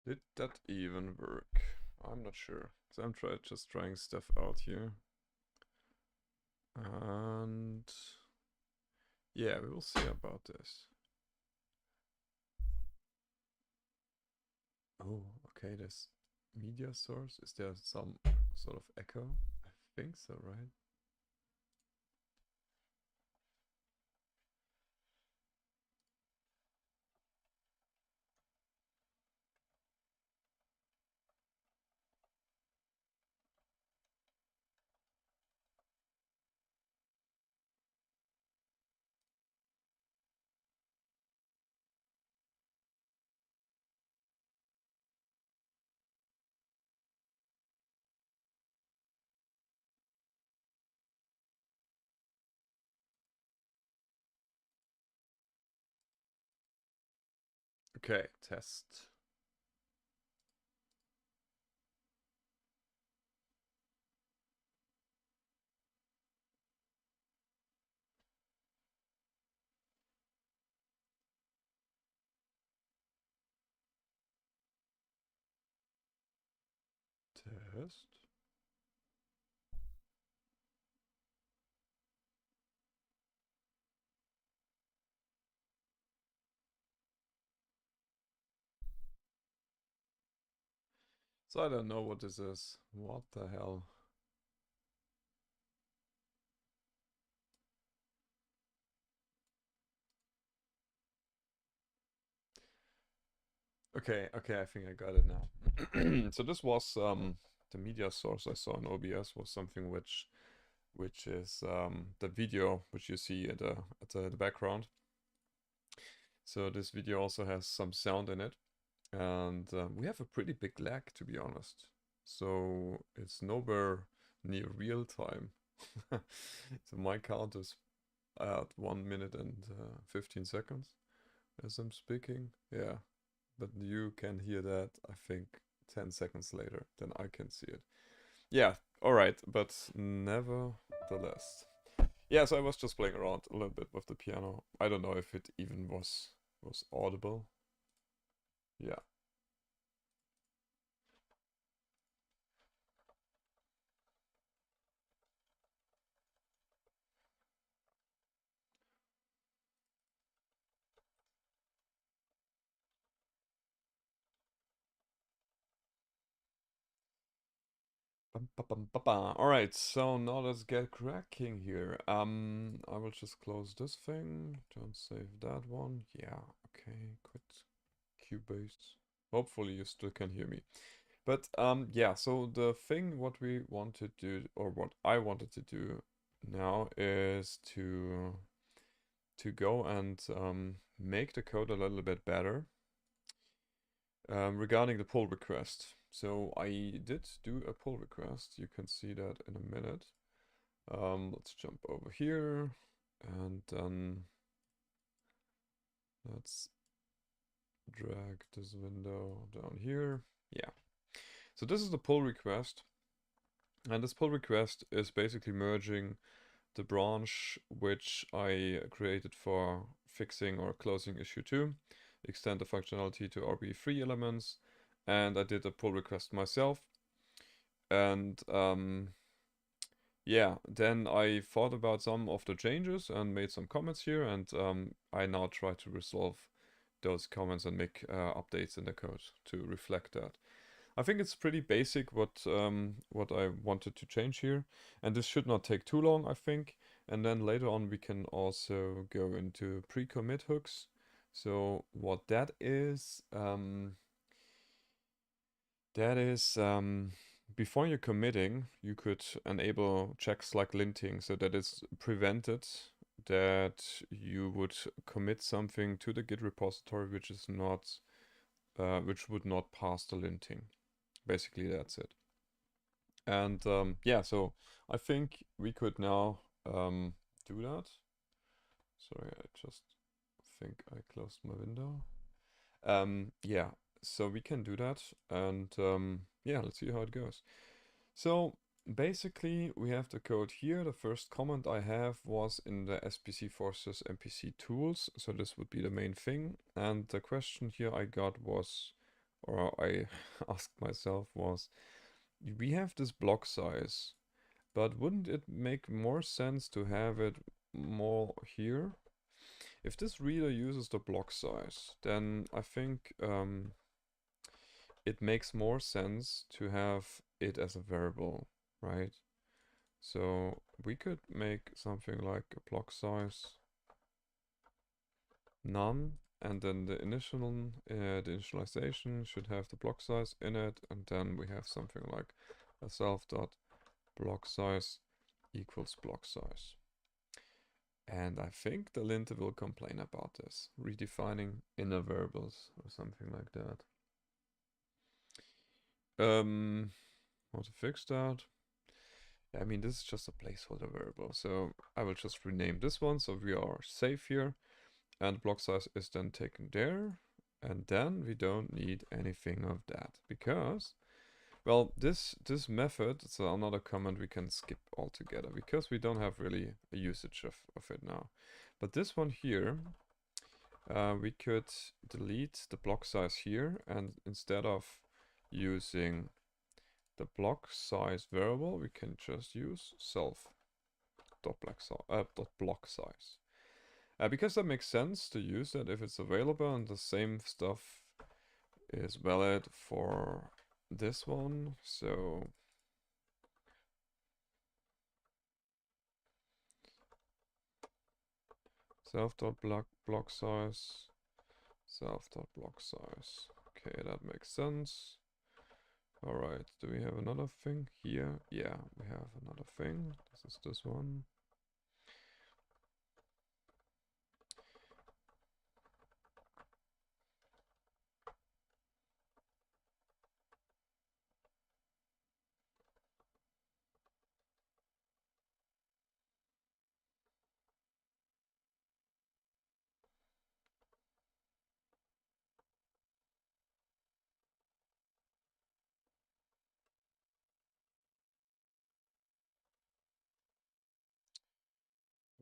Did that even work? I'm not sure. So I'm just trying stuff out here. And yeah, we will see about this. Oh, okay, there's media source. Is there some sort of echo? I think so, right? Okay, test. Test. So I don't know what this is. What the hell? Okay, I think I got it now. So this was the media source I saw in OBS was something which is the video which you see at the background. So this video also has some sound in it, and we have a pretty big lag, to be honest. So it's nowhere near real time. So my count is at 1 minute and 15 seconds as I'm speaking. Yeah, but you can hear that, I think, 10 seconds later, then I can see it. Yeah, alright, but nevertheless. Yeah, so I was just playing around a little bit with the piano. I don't know if it even was audible. Yeah. Alright, so now let's get cracking here. I will just close this thing. Don't save that one. Yeah, okay, quit Cubase. Hopefully you still can hear me. But yeah, so the thing what we want to do, or what I wanted to do now, is to go and make the code a little bit better regarding the pull request. So I did do a pull request. You can see that in a minute. Let's jump over here and then let's drag this window down here. Yeah. So this is the pull request. And this pull request is basically merging the branch which I created for fixing or closing issue 2, extend the functionality to RBE3 elements, and I did a pull request myself. And yeah, then I thought about some of the changes and made some comments here, and I now try to resolve those comments and make updates in the code to reflect that. I think it's pretty basic what I wanted to change here, and this should not take too long, I think. And then later on we can also go into pre-commit hooks. So what that is before you're committing, you could enable checks like linting, so that it's prevented that you would commit something to the Git repository which is not which would not pass the linting. Basically, that's it. And yeah, so I think we could now do that. Sorry, I just think I closed my window. Yeah, so we can do that, and yeah, let's see how it goes. So basically, we have the code here. The first comment I have was in the SPC Forces MPC tools, so this would be the main thing. And the question here I got was, or I asked myself was, we have this block size, but wouldn't it make more sense to have it more here? If this reader uses the block size, then I think it makes more sense to have it as a variable, right? So we could make something like a block size none, and then the initialization should have the block size in it, and then we have something like a self dot block size equals block size. And I think the linter will complain about this, redefining inner variables or something like that. How to fix that? I mean, this is just a placeholder variable, so I will just rename this one so we are safe here, and block size is then taken there, and then we don't need anything of that because, well, this method, it's another comment we can skip altogether because we don't have really a usage of it now. But this one here, we could delete the block size here, and instead of using the block size variable, we can just use self.block size. Because that makes sense to use that if it's available, and the same stuff is valid for this one. So self.block size, self.block size. Okay, that makes sense. All right, do we have another thing here? Yeah, we have another thing. This is this one.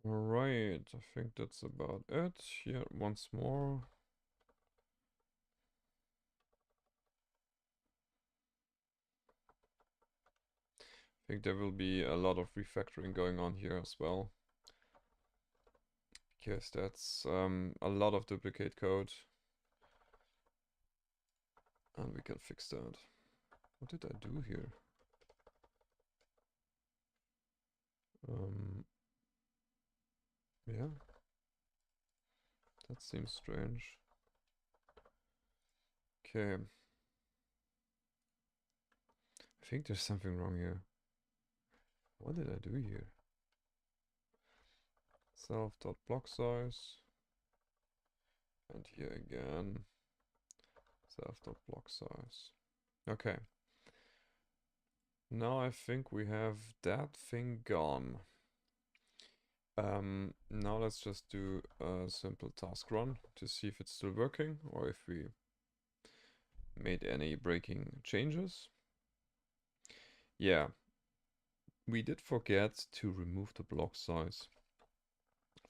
All right, I think that's about it. Here, once more. I think there will be a lot of refactoring going on here as well, because that's a lot of duplicate code, and we can fix that. What did I do here? Yeah, that seems strange. Okay. think there's something wrong here. What did I do here? Self.block size. And here again, self.block size. Okay. Now I think we have that thing gone. Now let's just do a simple task run to see if it's still working or if we made any breaking changes. Yeah, we did forget to remove the block size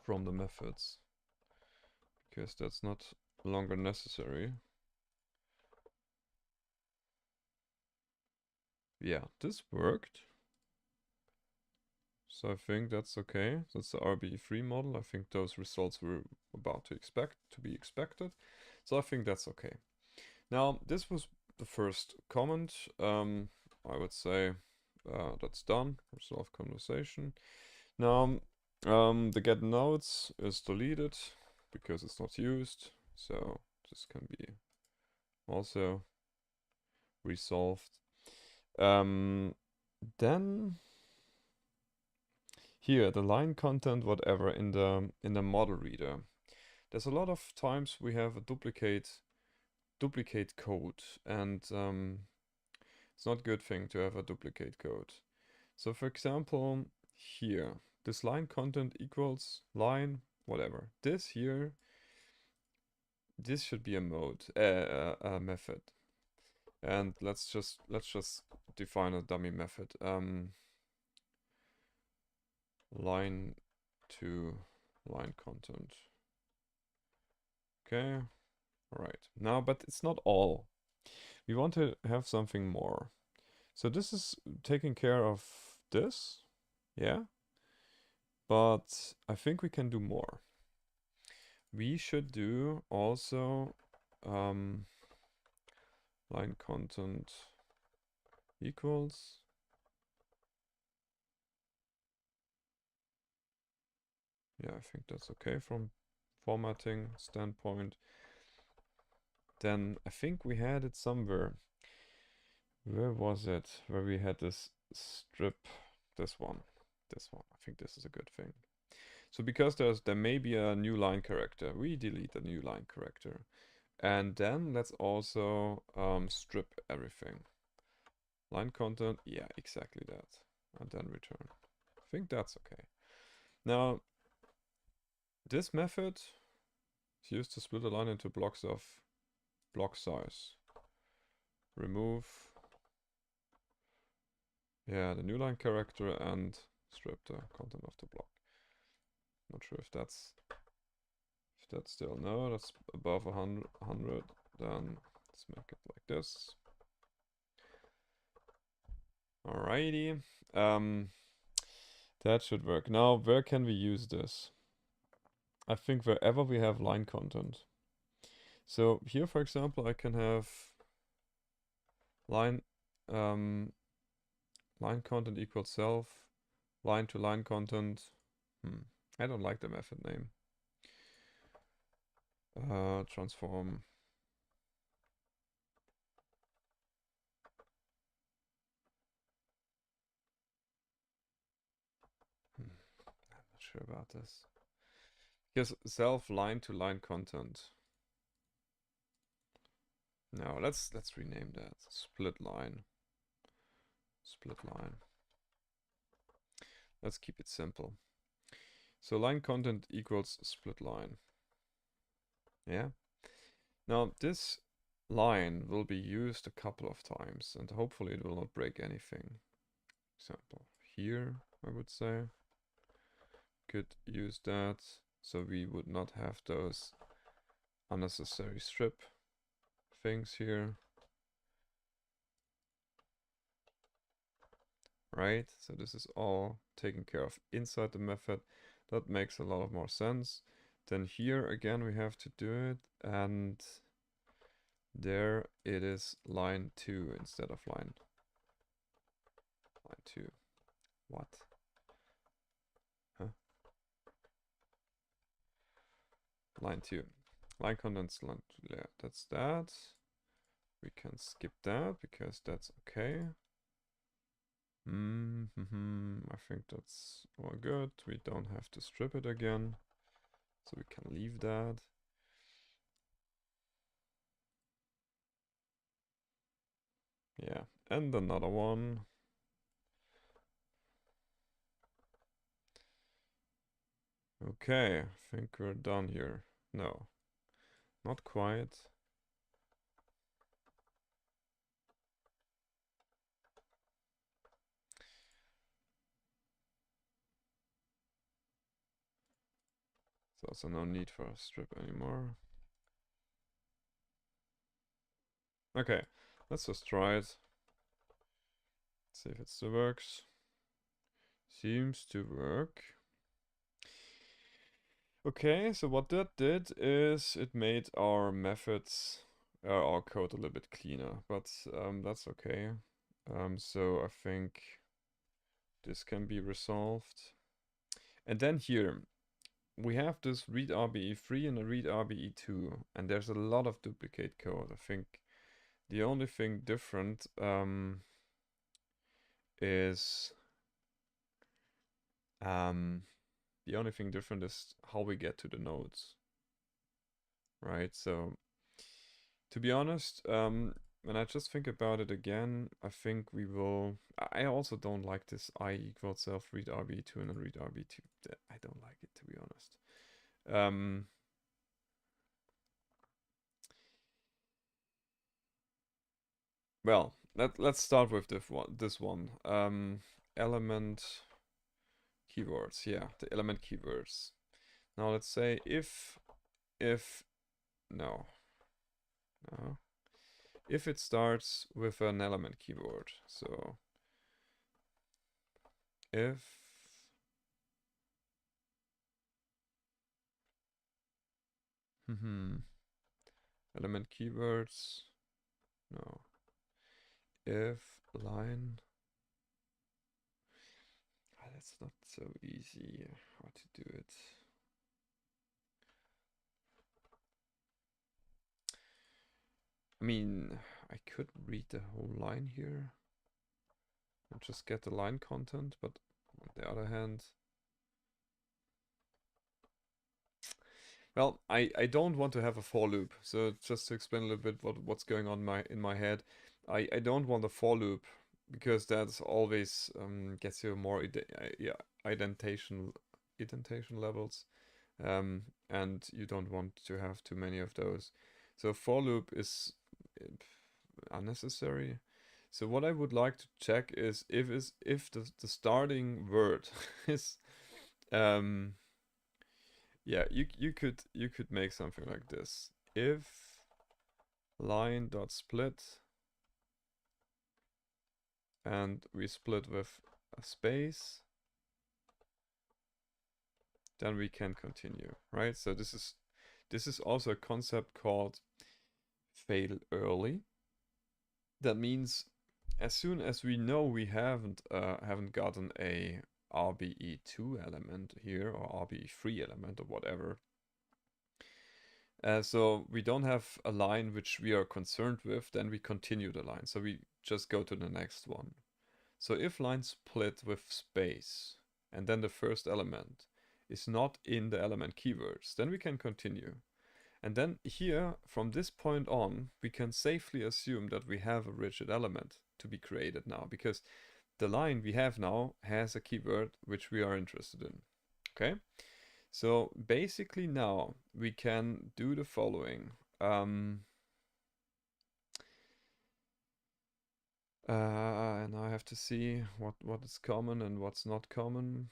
from the methods because that's not longer necessary. Yeah, this worked. So I think that's okay. That's the RBE3 model. I think those results were about to be expected. So I think that's okay. Now, this was the first comment. I would say that's done. Resolve conversation. Now, the get nodes is deleted because it's not used. So this can be also resolved. Then here, the line content, whatever, in the model reader. There's a lot of times we have a duplicate code, and it's not a good thing to have a duplicate code. So for example, here, this line content equals line, whatever. This here, this should be a method. And let's just define a dummy method. Line to line content. Okay, all right. Now, but it's not all. We want to have something more. So this is taking care of this, yeah. But I think we can do more. We should do also line content equals. Yeah, I think that's okay from formatting standpoint. Then I think we had it somewhere. Where was it? Where we had this strip, this one. I think this is a good thing. So because there may be a new line character, we delete the new line character. And then let's also strip everything. Line content, yeah, exactly that. And then return. I think that's okay. Now, this method is used to split a line into blocks of block size. Remove, yeah, the new line character and strip the content of the block. Not sure if that's still, no, that's above 100, then let's make it like this. Alrighty, that should work. Now, where can we use this? I think wherever we have line content. So here, for example, I can have line content equals self, line to line content. I don't like the method name. Transform. I'm not sure about this. Here's self line to line content. No, let's rename that. Split line. Split line. Let's keep it simple. So line content equals split line. Yeah. Now this line will be used a couple of times and hopefully it will not break anything. Example here, I would say. Could use that so we would not have those unnecessary strip things here. Right, so this is all taken care of inside the method. That makes a lot of more sense. Then here again we have to do it, and there it is line 2 instead of line 2. What? Huh? Line 2. Line contents, line 2. Yeah, that's that. We can skip that because that's okay. I think that's all good. We don't have to strip it again, so we can leave that. Yeah, and another one. Okay, I think we're done here. No, not quite. So no need for a strip anymore. Okay, let's just try it. See if it still works. Seems to work. Okay, so what that did is it made our methods, our code a little bit cleaner, but that's okay. So I think this can be resolved. And then here, we have this read RBE3 and a read RBE2, and there's a lot of duplicate code. I think the only thing different is the only thing different is how we get to the nodes, right? So to be honest, when I just think about it again, I think we will. I also don't like this I equals self read RB2 and read RB2. I don't like it, to be honest. Well, let's start with this one. Element keywords. Yeah, the element keywords. Now let's say if no no if it starts with an element keyword. So if element keywords, no, if line, that's not so easy how to do it. I mean, I could read the whole line here and just get the line content, but on the other hand, well, I don't want to have a for loop. So just to explain a little bit what's going on in my head, I don't want a for loop because that's always gets you more indentation levels, and you don't want to have too many of those. So for loop is unnecessary. So what I would like to check is if the starting word is yeah, you could make something like this. If line dot split and we split with a space, then we can continue, right? So this is also a concept called fail early. That means as soon as we know we haven't gotten a RBE2 element here or RBE3 element or whatever, so we don't have a line which we are concerned with, then we continue the line. So we just go to the next one. So if line split with space and then the first element is not in the element keywords, then we can continue. And then here, from this point on, we can safely assume that we have a rigid element to be created now, because the line we have now has a keyword which we are interested in. Okay? So basically now we can do the following. And I have to see what is common and what's not common.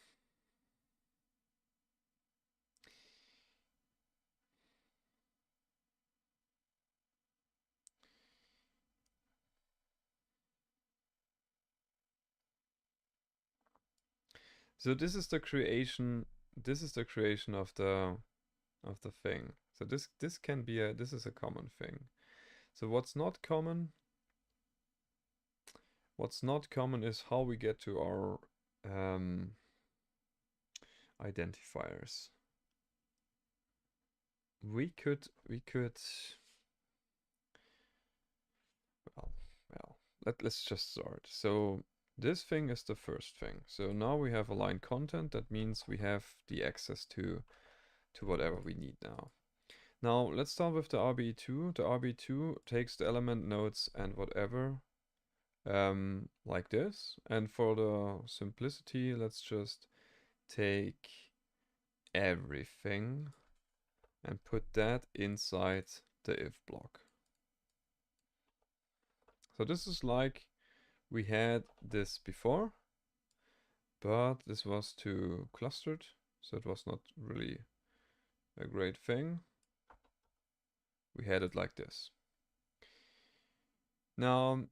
So this is the creation. This is the creation of the thing. So this can be this is a common thing. So what's not common? What's not common is how we get to our identifiers. We could well let's just start. So This thing is the first thing. So now we have a line content. That means we have the access to whatever we need now. Now let's start with the RBE2. The RBE2 takes the element nodes and whatever like this. And for the simplicity, let's just take everything and put that inside the if block. So this is like we had this before, but this was too clustered, so it was not really a great thing. We had it like this. Now,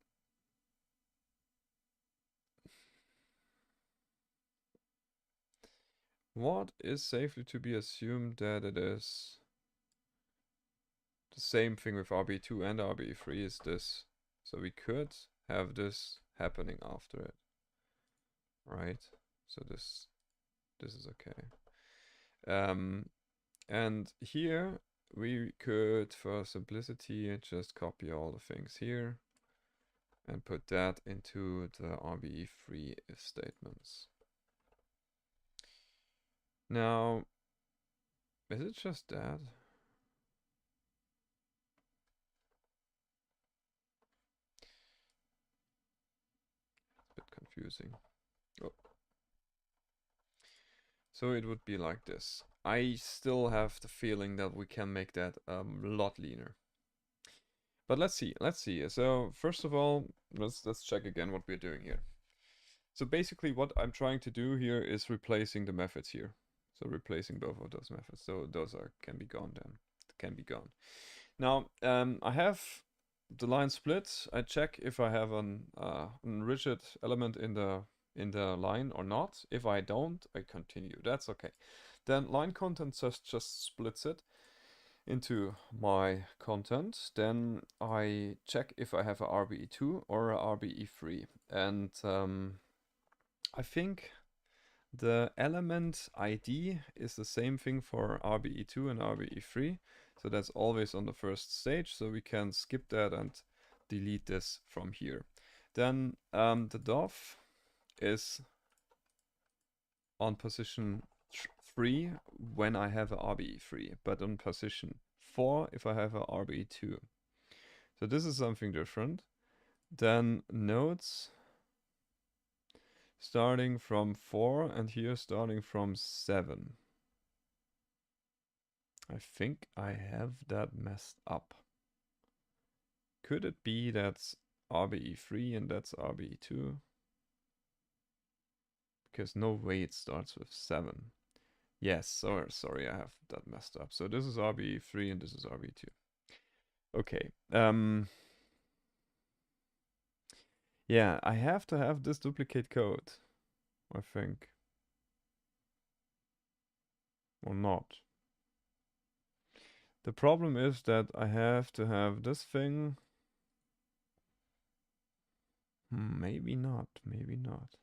what is safely to be assumed that it is the same thing with RBE2 and RBE3 is this. So we could have this happening after it, right? So this is okay. And here we could, for simplicity, just copy all the things here and put that into the RBE3 if statements. Now, is it just that? It's a bit confusing. Oh. So it would be like this. I still have the feeling that we can make that a lot leaner. But let's see. So first of all, let's check again what we're doing here. So basically what I'm trying to do here is replacing the methods here. So replacing both of those methods. So those can be gone then. Can be gone. Now I have the line split. I check if I have an rigid element in the line or not. If I don't, I continue. That's okay. Then line content just splits it into my content. Then I check if I have a RBE2 or a RBE3. And I think the element ID is the same thing for RBE2 and RBE3. So that's always on the first stage. So we can skip that and delete this from here. Then the dov is on position 3 when I have a RBE3, but on position 4 if I have a RBE2. So this is something different. Then nodes starting from 4 and here starting from 7. I think I have that messed up. Could it be that's RBE3 and that's RBE2? Because no way it starts with 7. Yes, sorry, I have that messed up. So this is RBE3 and this is RBE2. Okay. Yeah, I have to have this duplicate code, I think. Or not. The problem is that I have to have this thing. Maybe not, maybe not.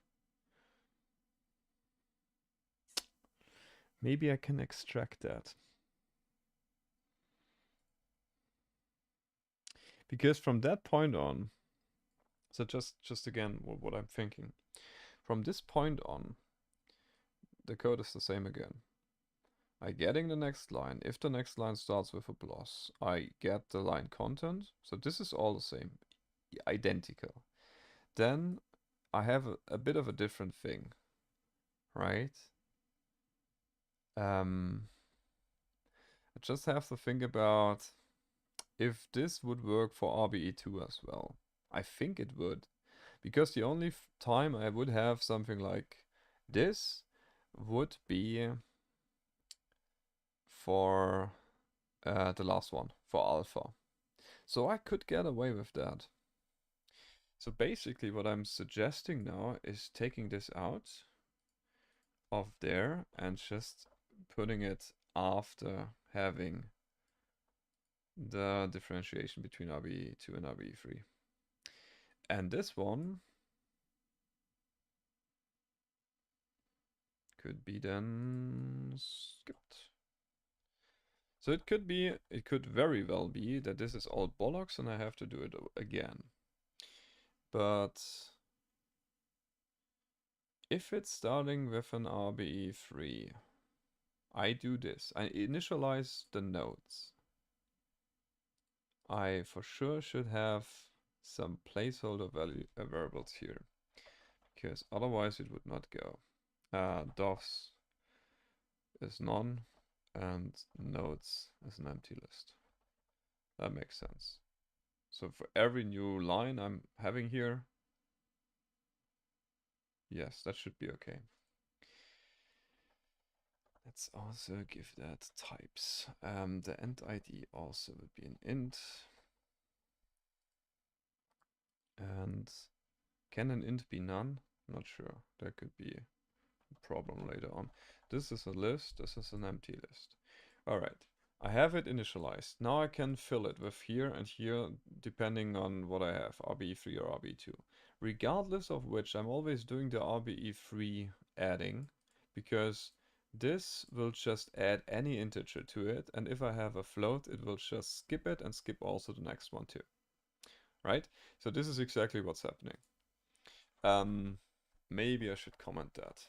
Maybe I can extract that. Because from that point on, so just again what I'm thinking. From this point on, the code is the same again. I getting the next line. If the next line starts with a plus, I get the line content. So this is all the same, identical. Then I have a bit of a different thing, right? I just have to think about if this would work for RBE2 as well. I think it would. Because the only time I would have something like this would be for the last one, for alpha. So I could get away with that. So basically what I'm suggesting now is taking this out of there and just putting it after having the differentiation between RBE2 and RBE3. And this one could be then skipped. So it could very well be that this is all bollocks and I have to do it again. But if it's starting with an RBE3, I do this. I initialize the nodes. I for sure should have some placeholder variables here, because otherwise it would not go. DOS is none, and nodes is an empty list. That makes sense. So for every new line I'm having here, yes, that should be okay. Let's also give that types. The end ID also would be an int. And can an int be none? Not sure. That could be a problem later on. This is a list. This is an empty list. All right. I have it initialized. Now I can fill it with here and here, depending on what I have, RBE3 or RBE2. Regardless of which, I'm always doing the RBE3 adding, because this will just add any integer to it, and if I have a float, it will just skip it and skip also the next one too. Right? So this is exactly what's happening. Maybe I should comment that.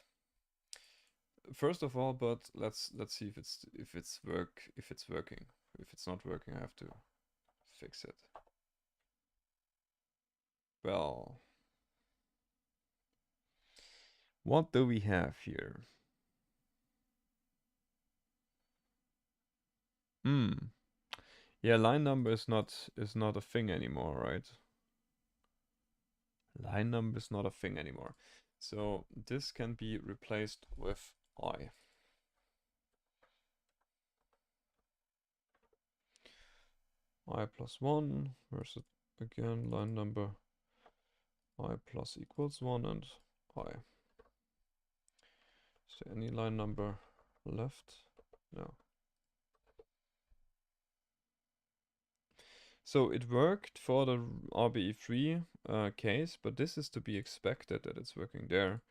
First of all, but let's see if it's working. If it's not working, I have to fix it. Well, what do we have here? Yeah, line number is not a thing anymore, right? Line number is not a thing anymore. So this can be replaced with I. I plus 1 versus again line number I plus equals 1 and I. Is there any line number left? No. So it worked for the RBE3 case, but this is to be expected that it's working there.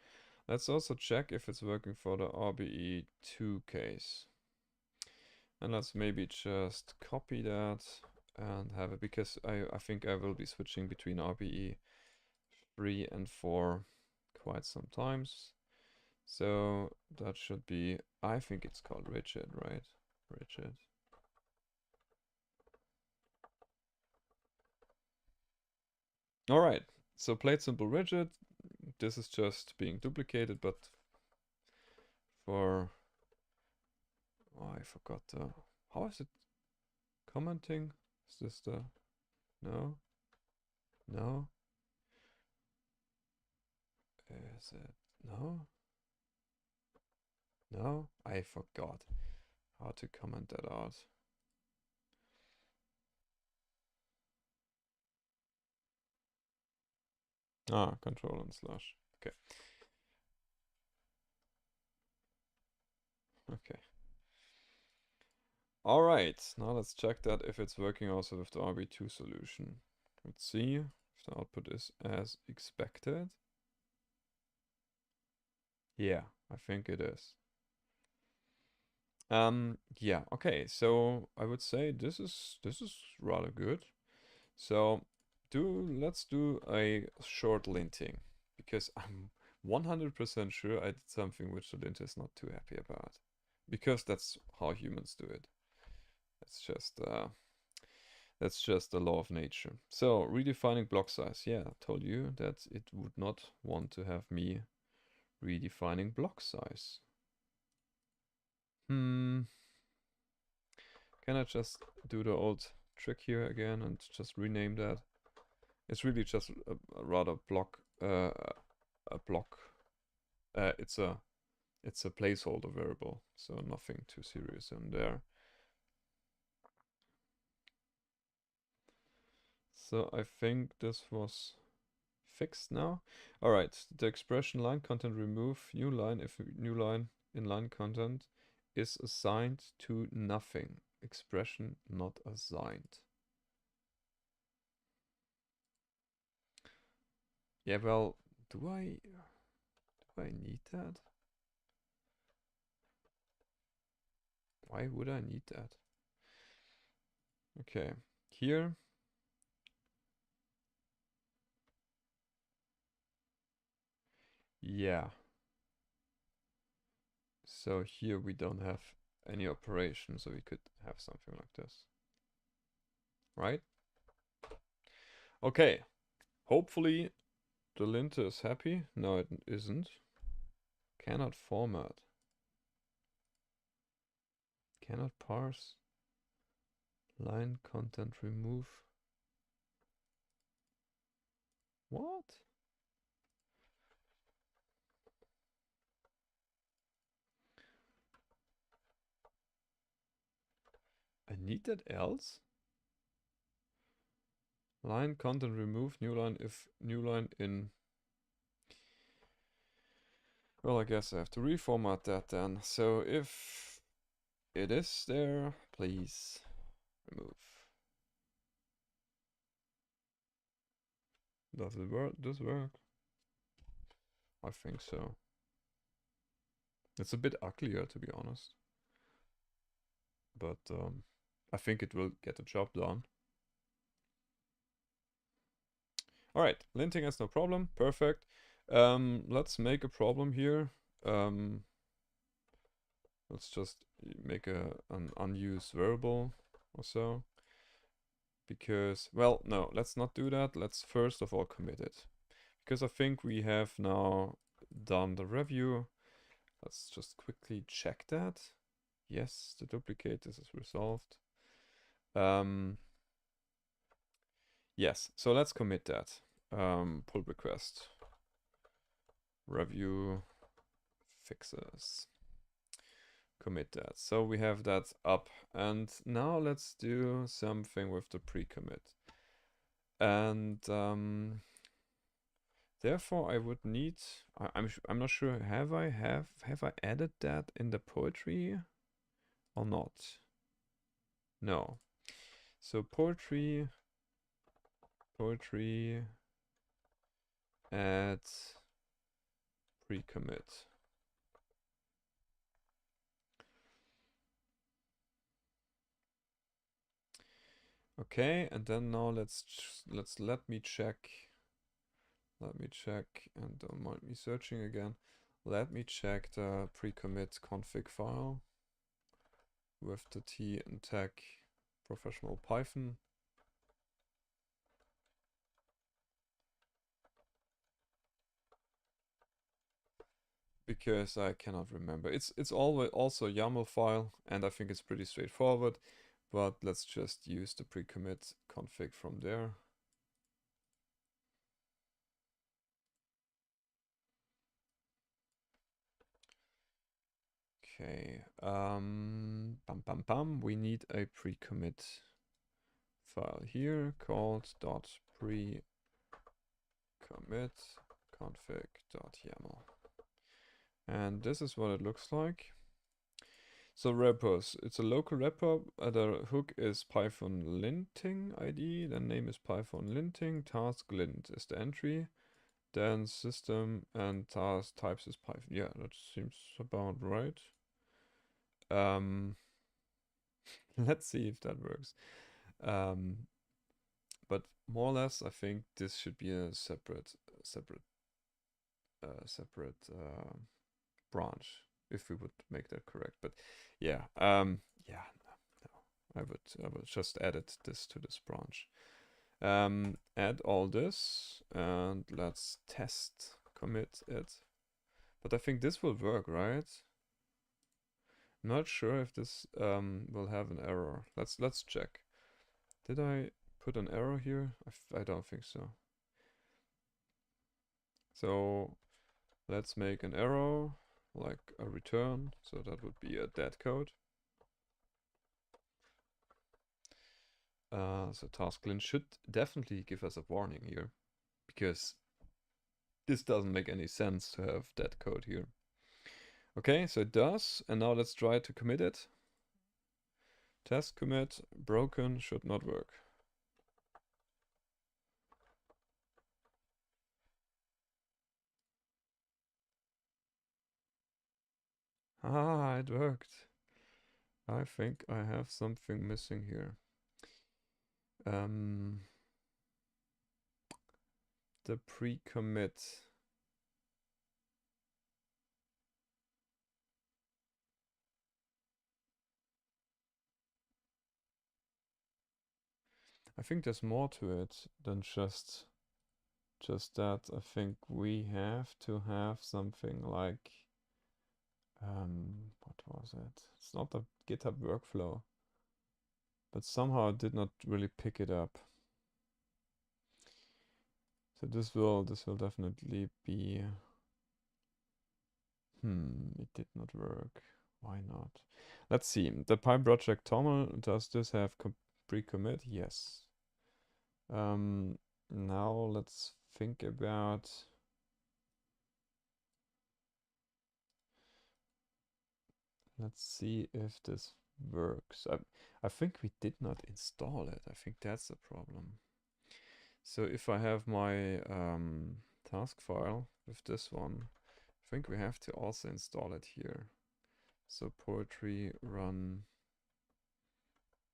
Let's also check if it's working for the RBE2 case. And let's maybe just copy that and have it, because I think I will be switching between RBE3 and 4 quite some times. So that should be, I think it's called rigid, right? Rigid. All right, so plate simple rigid. This is just being duplicated, but for, oh, I forgot how is it commenting? Is this the, no? No? Is it, no? No? I forgot how to comment that out. Ah, control and slash. Okay. Okay. All right, now let's check that if it's working also with the RB2 solution. Let's see if the output is as expected. Yeah, I think it is. Yeah, okay, so I would say this is rather good. So let's do a short linting, because I'm 100% sure I did something which the linter is not too happy about, because that's how humans do it. That's just the law of nature. So redefining block size. Yeah, I told you that it would not want to have me redefining block size. Can I just do the old trick here again and just rename that? It's really just a rather block, a block. It's a placeholder variable, so nothing too serious in there. So I think this was fixed now. All right, the expression line content remove new line if new line in line content is assigned to nothing. Expression not assigned. Yeah, well, do I need that? Why would I need that? Okay, here. Yeah, So here we don't have any operation, so we could have something like this. Right? Okay. Hopefully the linter is happy. No, it isn't. Cannot format. Cannot parse. Line content remove. What? I need that else? Line content remove new line if new line in. Well, I guess I have to reformat that then. So if it is there, please remove. Does it work? Does it work? I think so. It's a bit uglier, to be honest. But I think it will get the job done. Alright, linting is no problem. Perfect. Let's make a problem here. Let's just make an unused variable or so. Because, well, no, let's not do that. Let's first of all commit it. Because I think we have now done the review. Let's just quickly check that. Yes, the duplicate is resolved. Yes, so let's commit that. Pull request. Review fixes. Commit that. So we have that up. And now let's do something with the pre-commit. And therefore I would need, I'm not sure, have I added that in the poetry or not? No. So poetry add pre-commit. Okay, and then now let me check. Let me check, and don't mind me searching again. Let me check the pre-commit config file with the T and tag professional Python. Because I cannot remember. It's always also a YAML file, and I think it's pretty straightforward. But let's just use the pre-commit config from there. Okay. We need a pre-commit file here called .pre-commit config.yaml. And this is what it looks like. So repos, it's a local repo. The hook is Python linting ID. The name is Python linting. Task lint is the entry. Then system and task types is Python. Yeah, that seems about right. Let's see if that works. But more or less, I think this should be a separate branch if we would make that correct. But yeah, yeah, no, I would just add this to this branch. Add all this and let's test commit it. But I think this will work, right? Not sure if this will have an error. Let's check. Did I put an error here? I don't think so. So let's make an arrow, like a return. So that would be a dead code. So tasklint should definitely give us a warning here, because this doesn't make any sense to have dead code here. Okay, so it does, and now let's try to commit it. Test commit, broken, should not work. Ah, it worked. I think I have something missing here. The pre-commit. I think there's more to it than just that. I think we have to have something like what was it? It's not the GitHub workflow, but somehow I did not really pick it up. So this will definitely be it did not work. Why not? Let's see. The PyProject Toml, does this have pre-commit? Yes. Now let's think about let's see if this works. I think we did not install it. I think that's the problem. So if I have my task file with this one, I think we have to also install it here. So poetry run,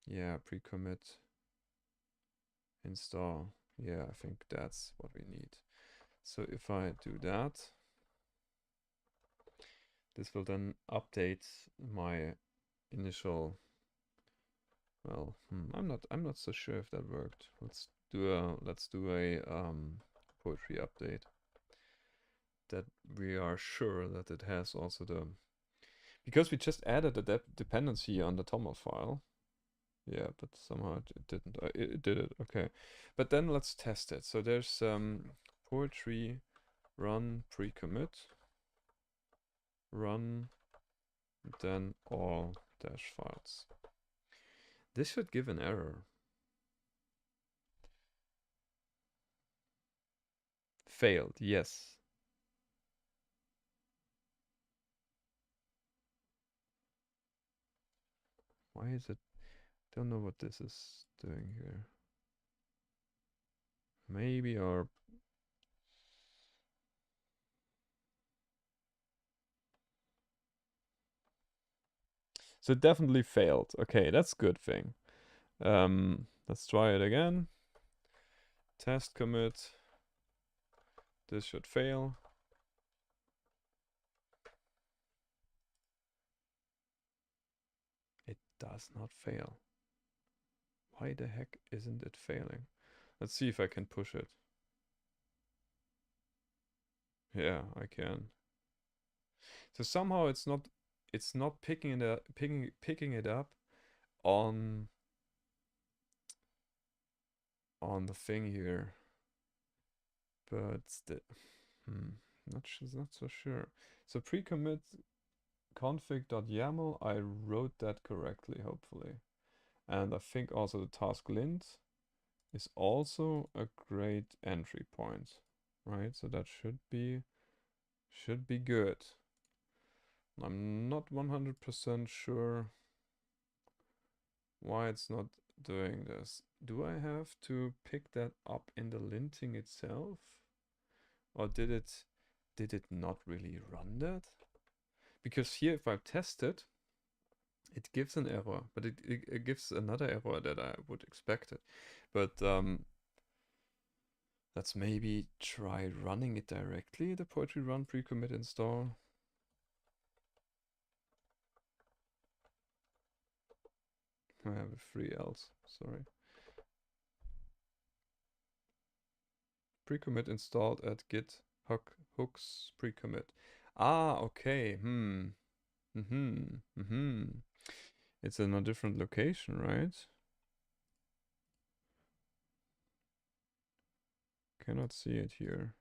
yeah, pre-commit install. Yeah, I think that's what we need. So if I do that, this will then update my initial. Well, I'm not so sure if that worked. Let's do a poetry update that we are sure that it has also the, because we just added a dependency on the toml file. Yeah, but somehow it didn't. It did it. Okay, but then let's test it. So there's poetry run pre-commit run then all dash files. This should give an error. Failed, yes. Why is it? Don't know what this is doing here. Maybe our so it definitely failed. Okay, that's a good thing. Let's try it again. Test commit. This should fail. It does not fail. Why the heck isn't it failing? Let's see if I can push it. Yeah, I can. So somehow it's not picking it up on the thing here. But not so sure. So pre-commit config.yaml, I wrote that correctly, hopefully. And I think also the task lint is also a great entry point, right? So that should be good. I'm not 100% sure why it's not doing this. Do I have to pick that up in the linting itself? Or did it not really run that? Because here, if I test it, it gives an error, but it gives another error that I would expect it. But let's maybe try running it directly, the poetry run pre-commit install. I have a 3 else, sorry. Pre-commit installed at git hooks pre-commit. Ah, okay. It's in a different location, right? Cannot see it here.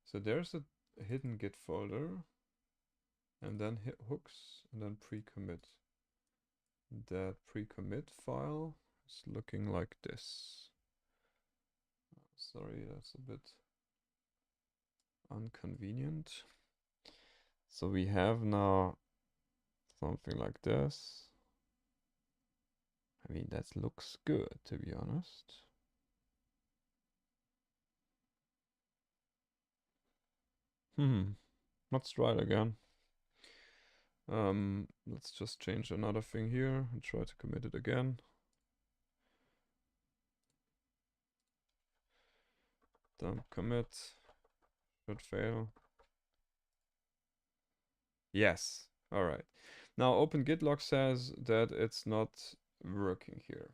So there's a hidden git folder, and then hooks, and then pre-commit. That pre-commit file is looking like this. Sorry, that's a bit inconvenient. So we have now something like this. I mean, that looks good, to be honest. Let's try it again. Let's just change another thing here and try to commit it again. Dump commit. Should fail. Yes. All right. Now open git log says that it's not working here.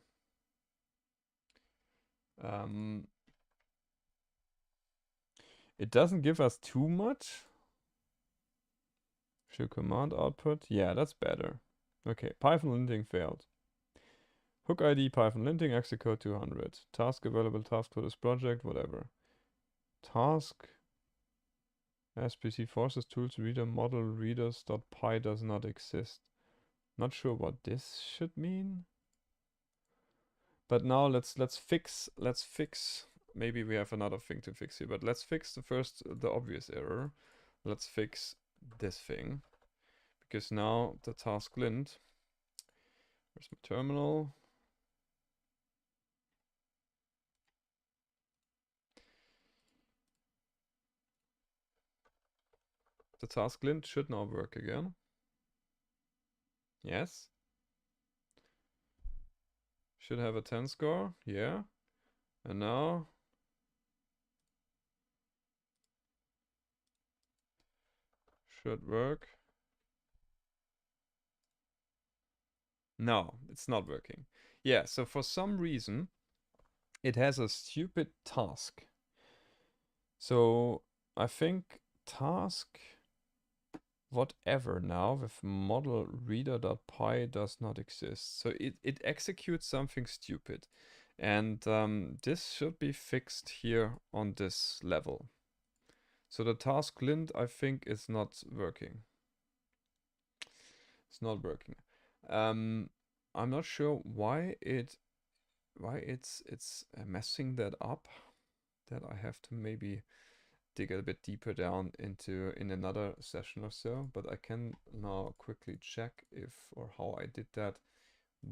It doesn't give us too much. Show command output. Yeah, that's better. Okay, Python linting failed. Hook ID Python linting execute 200. Task available task for this project, whatever. Task SPC forces tools reader model readers.py does not exist. Not sure what this should mean. But now let's fix. Maybe we have another thing to fix here, but let's fix the obvious error. Let's fix this thing, because now the task lint. Where's my terminal? The task lint should now work again. Yes. Should have a 10 score. Yeah. And now should work. No, it's not working. Yeah, so for some reason it has a stupid task. So I think task whatever now with model reader.py does not exist. So it executes something stupid. And this should be fixed here on this level. So the task lint, I think, is not working. It's not working. I'm not sure why it's messing that up. That I have to maybe dig a bit deeper down into in another session or so. But I can now quickly check if or how I did that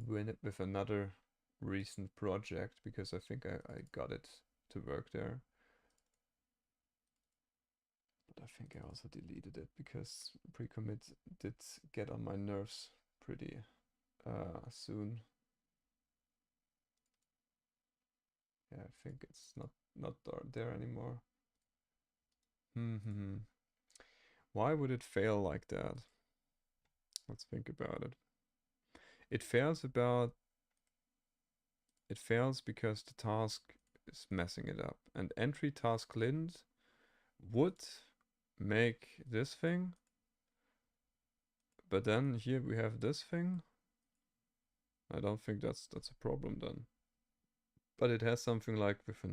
with another recent project, because I think I got it to work there. But I think I also deleted it because PreCommit did get on my nerves pretty soon. Yeah, I think it's not there anymore. Why would it fail like that? Let's think about it. It fails because the task is messing it up. And entry task lint would make this thing, but then here we have this thing. I don't think that's a problem then. But it has something like with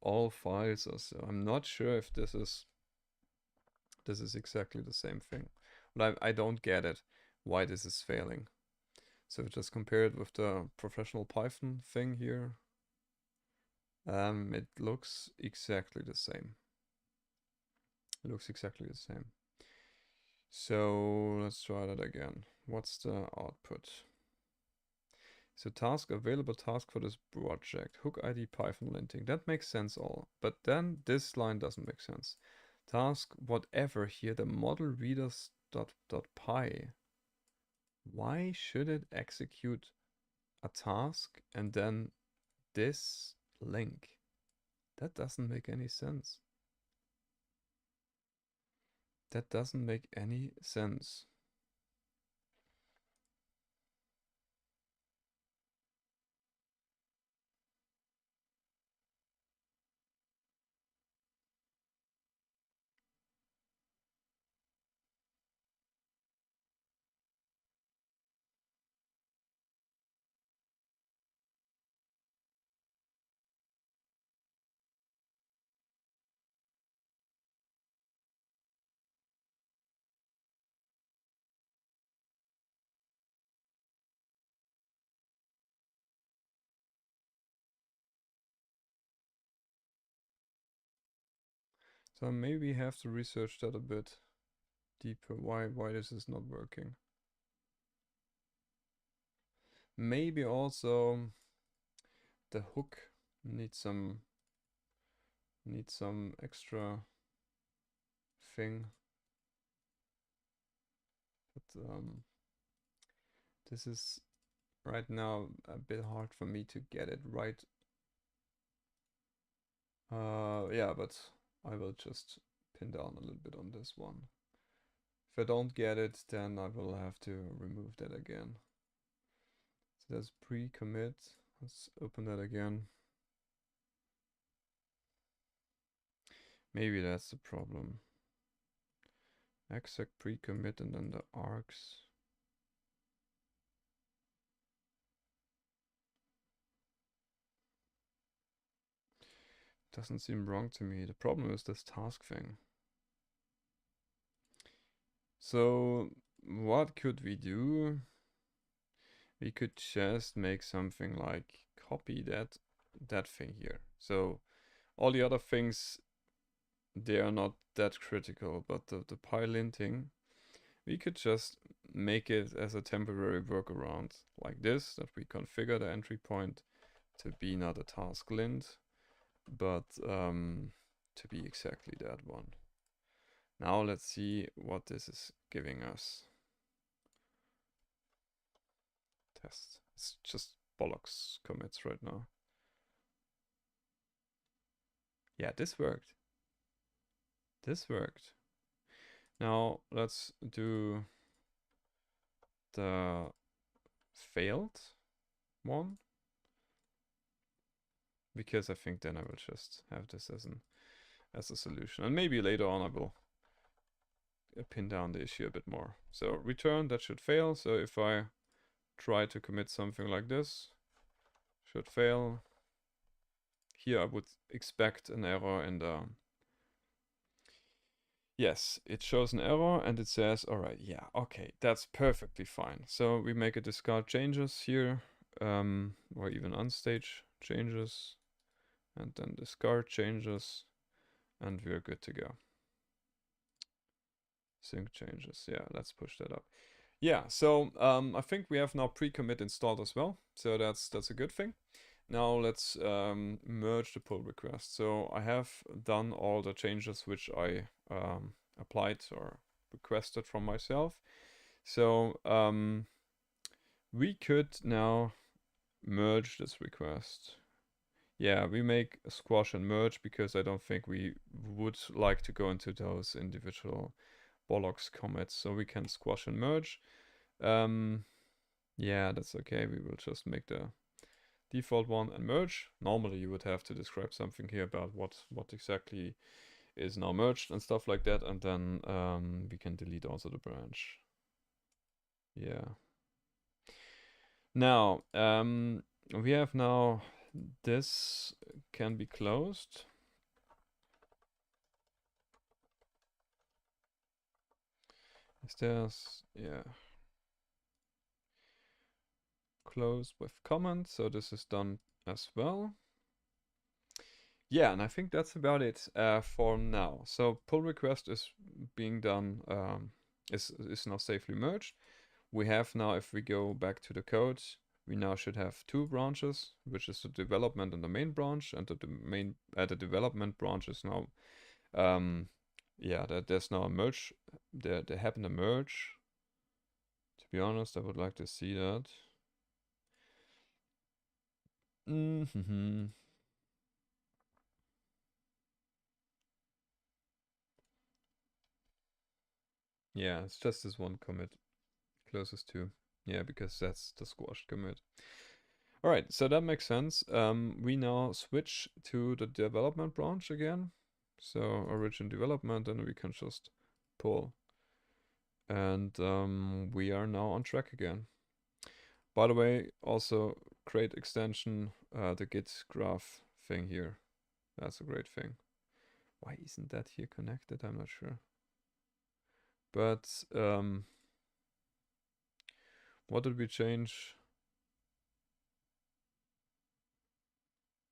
all files or so. I'm not sure if this is exactly the same thing. But I don't get it, why this is failing. So just compare it with the professional Python thing here. It looks exactly the same. It looks exactly the same. So let's try that again. What's the output? So task available task for this project. Hook ID Python linting. That makes sense all. But then this line doesn't make sense. Task whatever here, the model readers.py. Why should it execute a task and then this link? That doesn't make any sense. That doesn't make any sense. So maybe have to research that a bit deeper. Why this is not working. Maybe also the hook needs some extra thing. But this is right now a bit hard for me to get it right. Yeah, but I will just pin down a little bit on this one. If I don't get it, then I will have to remove that again. So that's pre-commit. Let's open that again. Maybe that's the problem. Exec pre-commit and then the args. Doesn't seem wrong to me. The problem is this task thing. So what could we do? We could just make something like copy that thing here. So all the other things, they are not that critical, but the py-linting, we could just make it as a temporary workaround like this, that we configure the entry point to be not a task lint, but to be exactly that one. Now let's see what this is giving us. Test. It's just bollocks commits right now. Yeah, this worked. This worked. Now let's do the failed one, because I think then I will just have this as a solution, and maybe later on I will pin down the issue a bit more. So return, that should fail. So if I try to commit something like this, should fail. Here I would expect an error in the... Yes, it shows an error and it says, all right, yeah, okay, that's perfectly fine. So we make a discard changes here, or even unstage changes, and then discard changes, and we're good to go. Sync changes, yeah, let's push that up. Yeah, so I think we have now pre-commit installed as well, so that's a good thing. Now let's merge the pull request. So I have done all the changes which I applied or requested from myself. So we could now merge this request. Yeah, we make a squash and merge because I don't think we would like to go into those individual bollocks commits. So we can squash and merge. Yeah, that's okay. We will just make the default one and merge. Normally you would have to describe something here about what exactly is now merged and stuff like that, and then we can delete also the branch. Yeah. Now we have now this can be closed. Is there's, yeah, close with comment, so this is done as well. Yeah, and I think that's about it for now. So pull request is being done, is now safely merged. We have now, if we go back to the code, we now should have two branches, which is the development and the main branch, and the development branch is now, yeah, there's now a merge. There happened a merge. To be honest, I would like to see that. Yeah, it's just this one commit closest to. Yeah, because that's the squashed commit. All right, so that makes sense. We now switch to the development branch again. So origin development, and we can just pull. And we are now on track again. By the way, also great extension, the git graph thing here. That's a great thing. Why isn't that here connected? I'm not sure. But what did we change?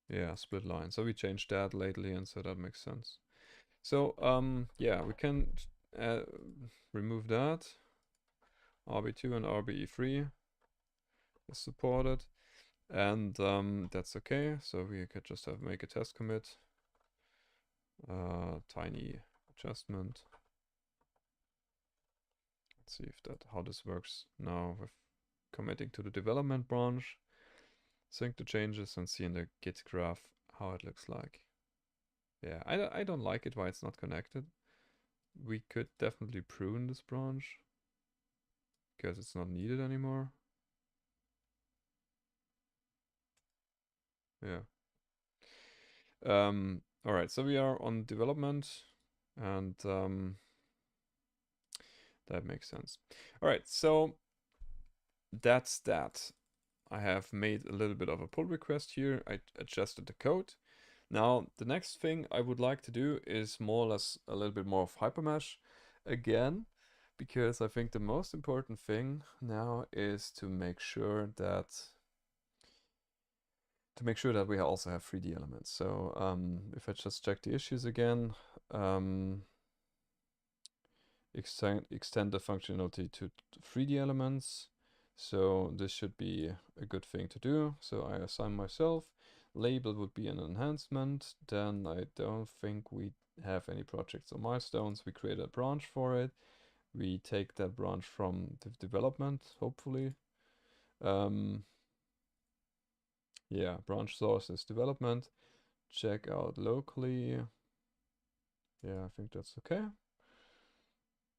Yeah, split line. So we changed that lately, and so that makes sense. So yeah, we can remove that. RB2 and RBE3 is supported, and that's okay. So we could just make a test commit, tiny adjustment. Let's see if how this works now with committing to the development branch. Sync the changes and see in the git graph how it looks like. Yeah, I don't like it why it's not connected. we could definitely prune this branch because it's not needed anymore. Yeah. All right, so we are on development, and that makes sense. All right, so that's that. I have made a little bit of a pull request here. I adjusted the code. Now, the next thing I would like to do is more or less a little bit more of hypermesh again, because I think the most important thing now is to make sure that we also have 3D elements. So if I just check the issues again, extend the functionality to 3D elements. So this should be a good thing to do. So I assign myself. Label would be an enhancement. Then I don't think we have any projects or milestones. We create a branch for it. We take that branch from the development, hopefully. Yeah, branch source is development. Check out locally. Yeah, I think that's okay.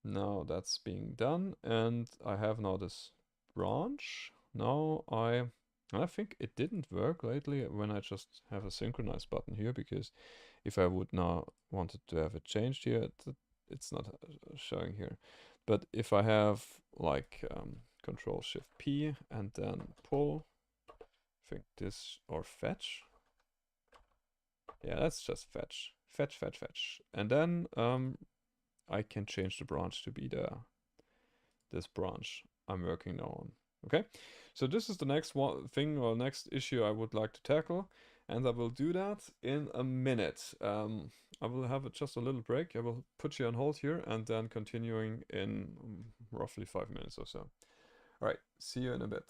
Now that's being done, and I have now this branch. Now I think it didn't work lately when I just have a synchronize button here, because if I would now wanted to have it changed here, it's not showing here. But if I have like Control Shift P and then pull, I think this, or fetch. Yeah, that's just fetch. Fetch, fetch, fetch. And then I can change the branch to be this branch I'm working now on. Okay, so this is the next one thing or next issue I would like to tackle, and I will do that in a minute. I will have just a little break. I will put you on hold here and then continuing in roughly 5 minutes or so. All right, see you in a bit.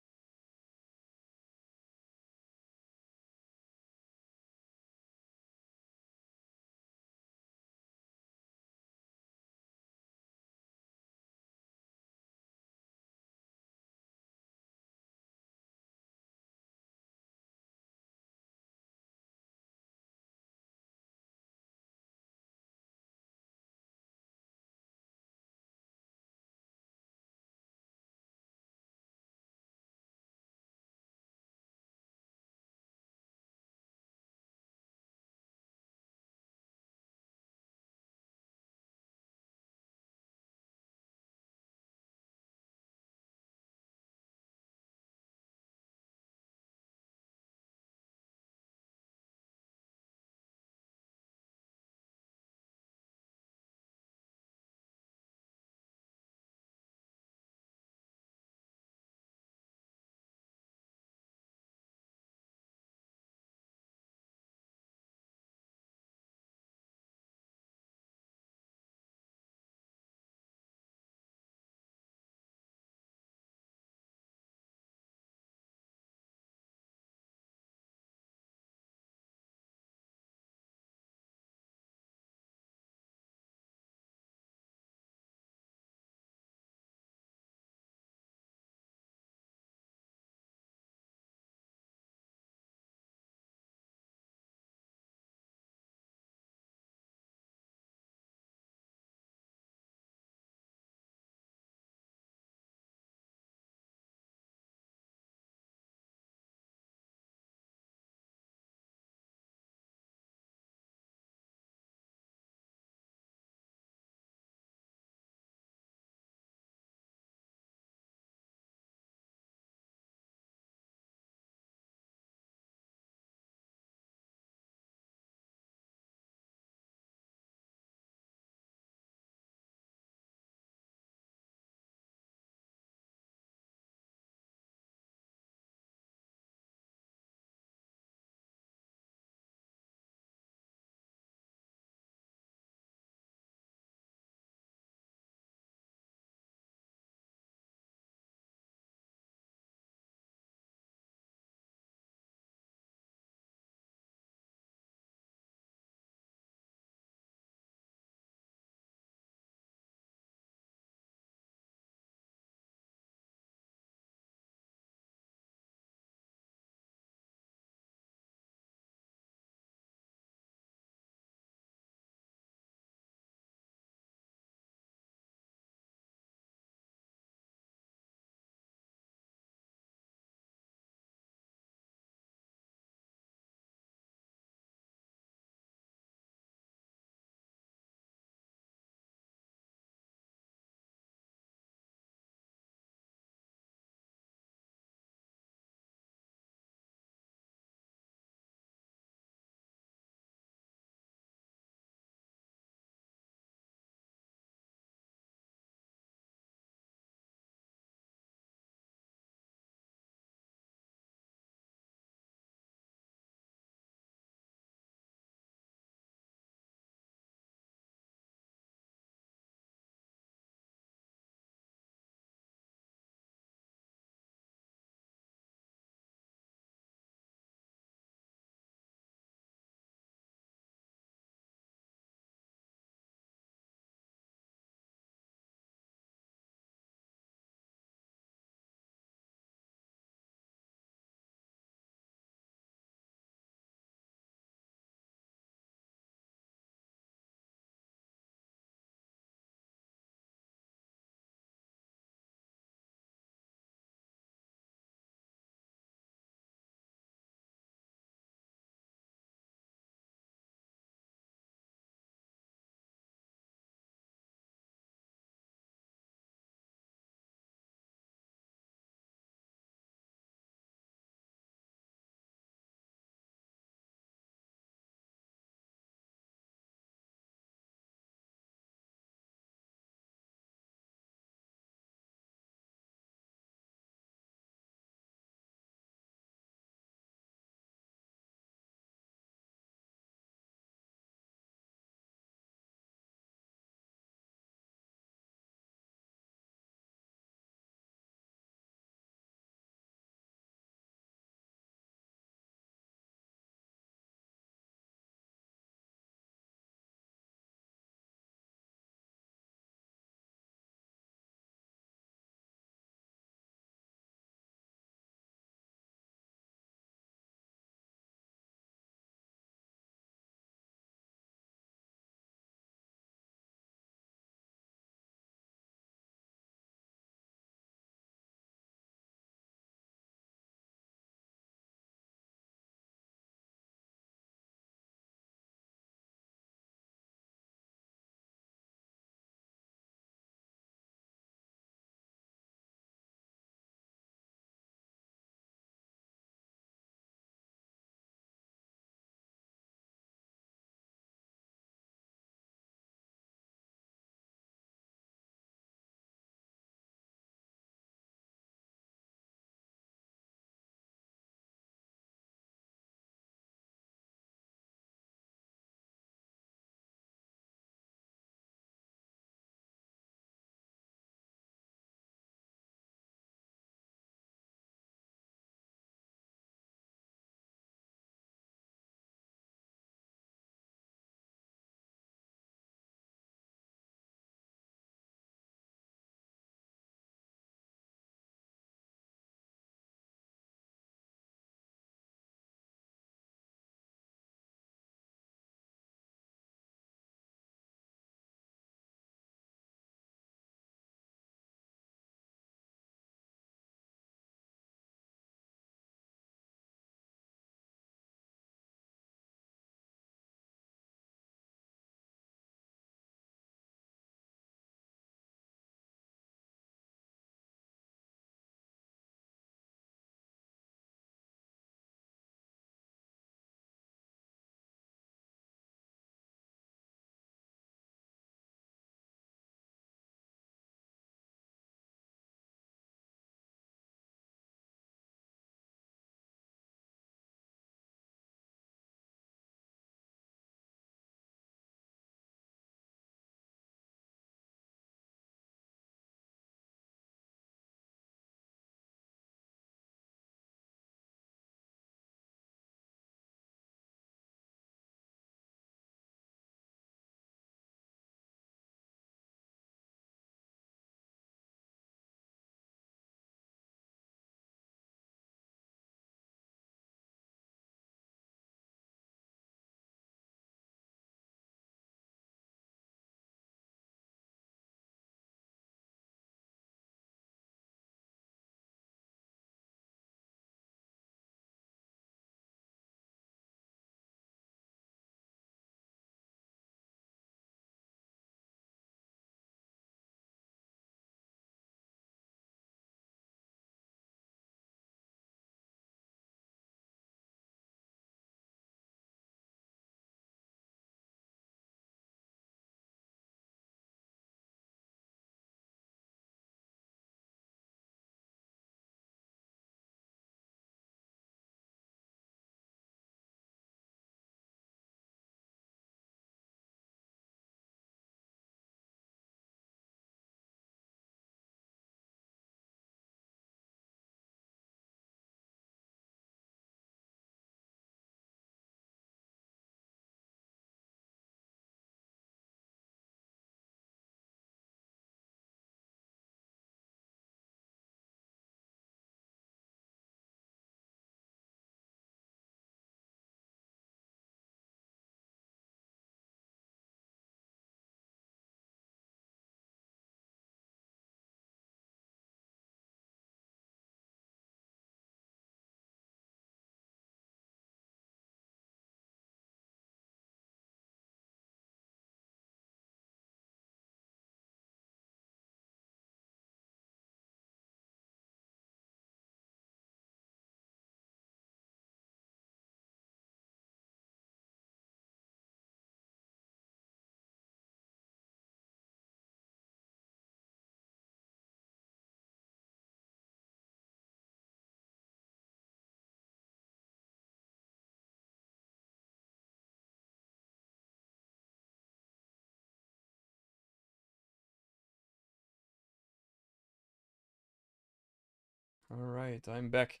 All right, I'm back.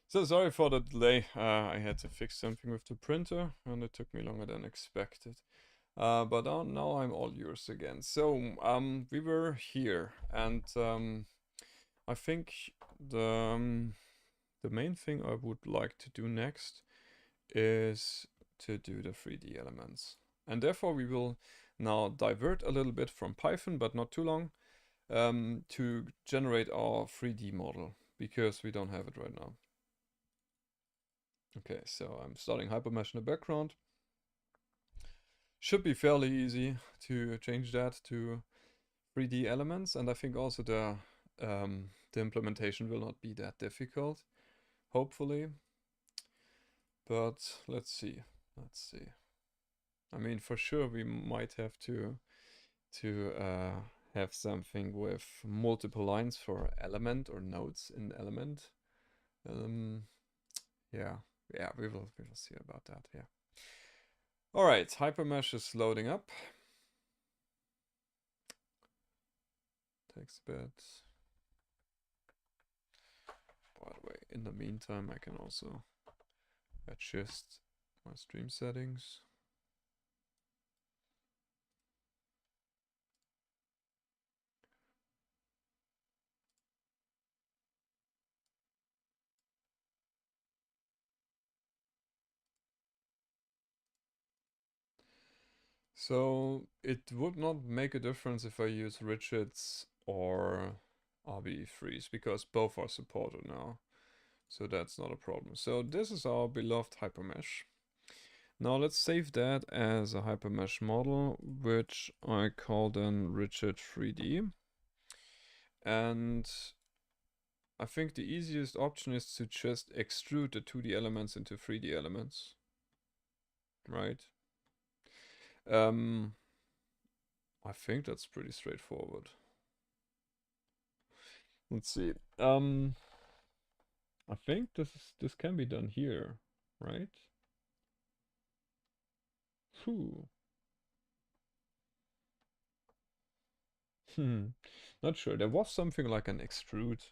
So sorry for the delay. I had to fix something with the printer, and it took me longer than expected. But now I'm all yours again. So we were here, and I think the the main thing I would like to do next is to do the 3D elements, and therefore we will now divert a little bit from Python, but not too long, to generate our 3D model because we don't have it right now. Okay, so I'm starting Hypermesh in the background. Should be fairly easy to change that to 3D elements, and I think also the implementation will not be that difficult, hopefully. But let's see. Let's see. I mean, for sure we might have to have something with multiple lines for element or nodes in element. Yeah, yeah, we will see about that. Yeah. All right, Hypermesh is loading up. Takes a bit. By the way, in the meantime, I can also adjust my stream settings. So it would not make a difference if I use rigids or RBE3s because both are supported now. So that's not a problem. So this is our beloved hypermesh. Now let's save that as a hypermesh model, which I call then rigid 3D. And I think the easiest option is to just extrude the 2D elements into 3D elements. Right? I think that's pretty straightforward. Let's see. I think this can be done here, right? Phew. Not sure. There was something like an extrude.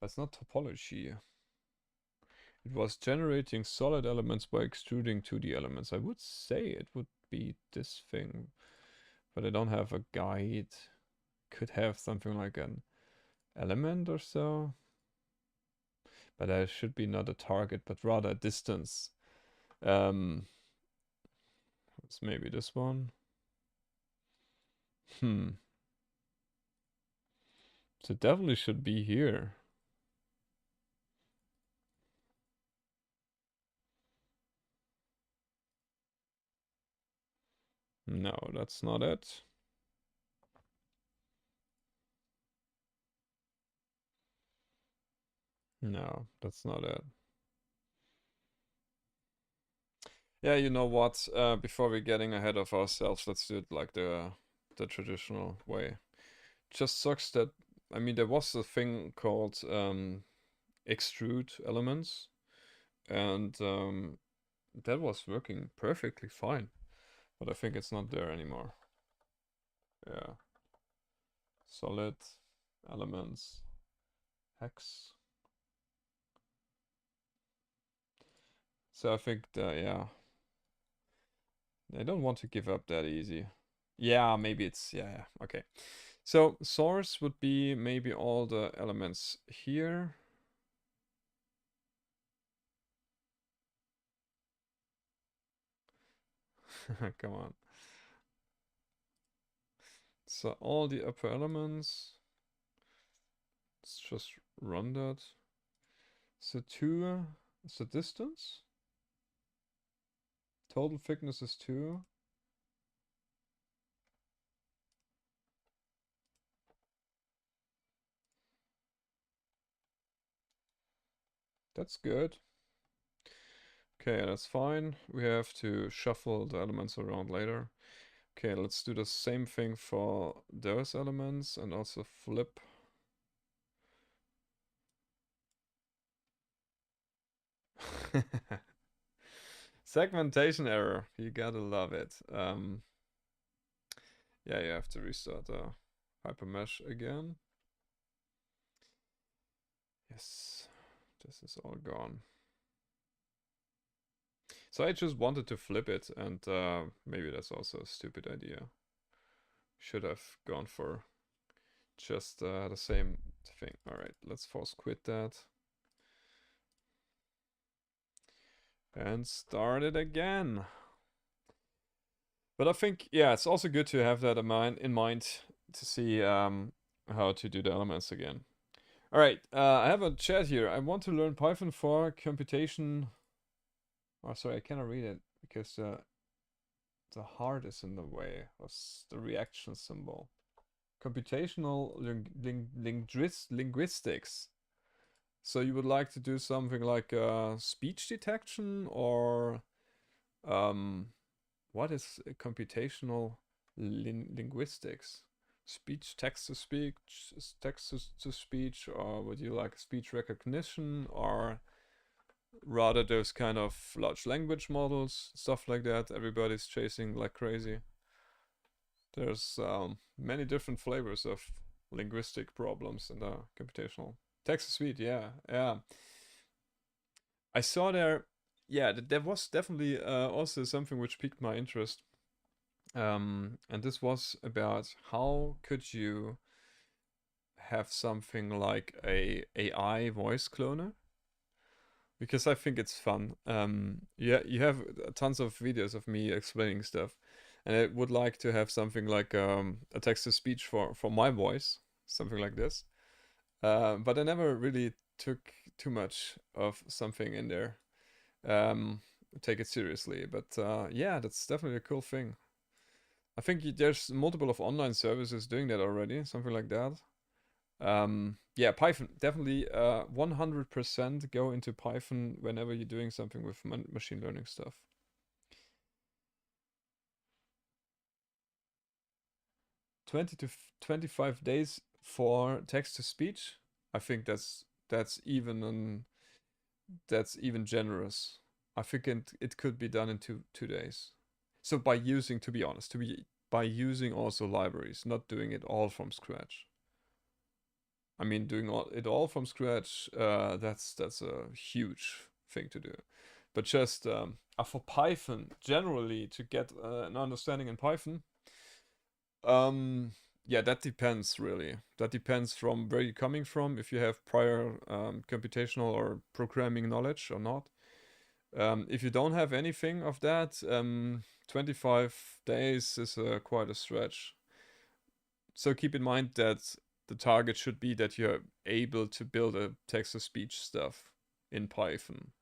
That's not topology. It was generating solid elements by extruding 2D elements. I would say it would be this thing, but I don't have a guide. Could have something like an element or so. But there should be not a target, but rather a distance. It's maybe this one. So definitely should be here. No, that's not it. No, that's not it. Yeah, you know what? Before we're getting ahead of ourselves, let's do it like the traditional way. Just sucks that, I mean, there was a thing called extrude elements, and that was working perfectly fine. But I think it's not there anymore. Yeah. Solid elements hex. So I think that, yeah, I don't want to give up that easy. Yeah, maybe it's, yeah, okay. So source would be maybe all the elements here. Come on. So all the upper elements. Let's just run that. So 2 is the distance. Total thickness is 2. That's good. Okay, that's fine. We have to shuffle the elements around later. Okay, let's do the same thing for those elements and also flip. Segmentation error. You gotta love it. Yeah, you have to restart the hypermesh again. Yes, this is all gone. So I just wanted to flip it, and maybe that's also a stupid idea. Should have gone for just the same thing. All right, let's force quit that. And start it again. But I think, yeah, it's also good to have that in mind to see how to do the elements again. All right, I have a chat here. I want to learn Python for computation. Oh, sorry, I cannot read it because the heart is in the way. What's the reaction symbol? Computational linguistics. So you would like to do something like speech detection, or what is computational linguistics? Speech, text to speech, text to speech, or would you like speech recognition, or rather those kind of large language models, stuff like that? Everybody's chasing like crazy. There's many different flavors of linguistic problems in the computational text to speech. Yeah, yeah. I saw there. Yeah, there was definitely also something which piqued my interest. And this was about how could you have something like a AI voice cloner, because I think it's fun. Yeah, you have tons of videos of me explaining stuff, and I would like to have something like a text to speech for my voice, something like this. But I never really took too much of something in there. Take it seriously, but yeah, that's definitely a cool thing. I think there's multiple of online services doing that already, something like that. Yeah, Python, definitely 100% go into Python whenever you're doing something with machine learning stuff. 20 to 25 days for text to speech. I think that's even generous. I think it could be done in two days. So by using, to be honest, by using also libraries, not doing it all from scratch. I mean, doing it all from scratch, that's a huge thing to do. But just for Python, generally, to get an understanding in Python, yeah, that depends really. That depends from where you're coming from, if you have prior computational or programming knowledge or not. If you don't have anything of that, 25 days is quite a stretch. So keep in mind that the target should be that you're able to build a text-to-speech stuff in Python.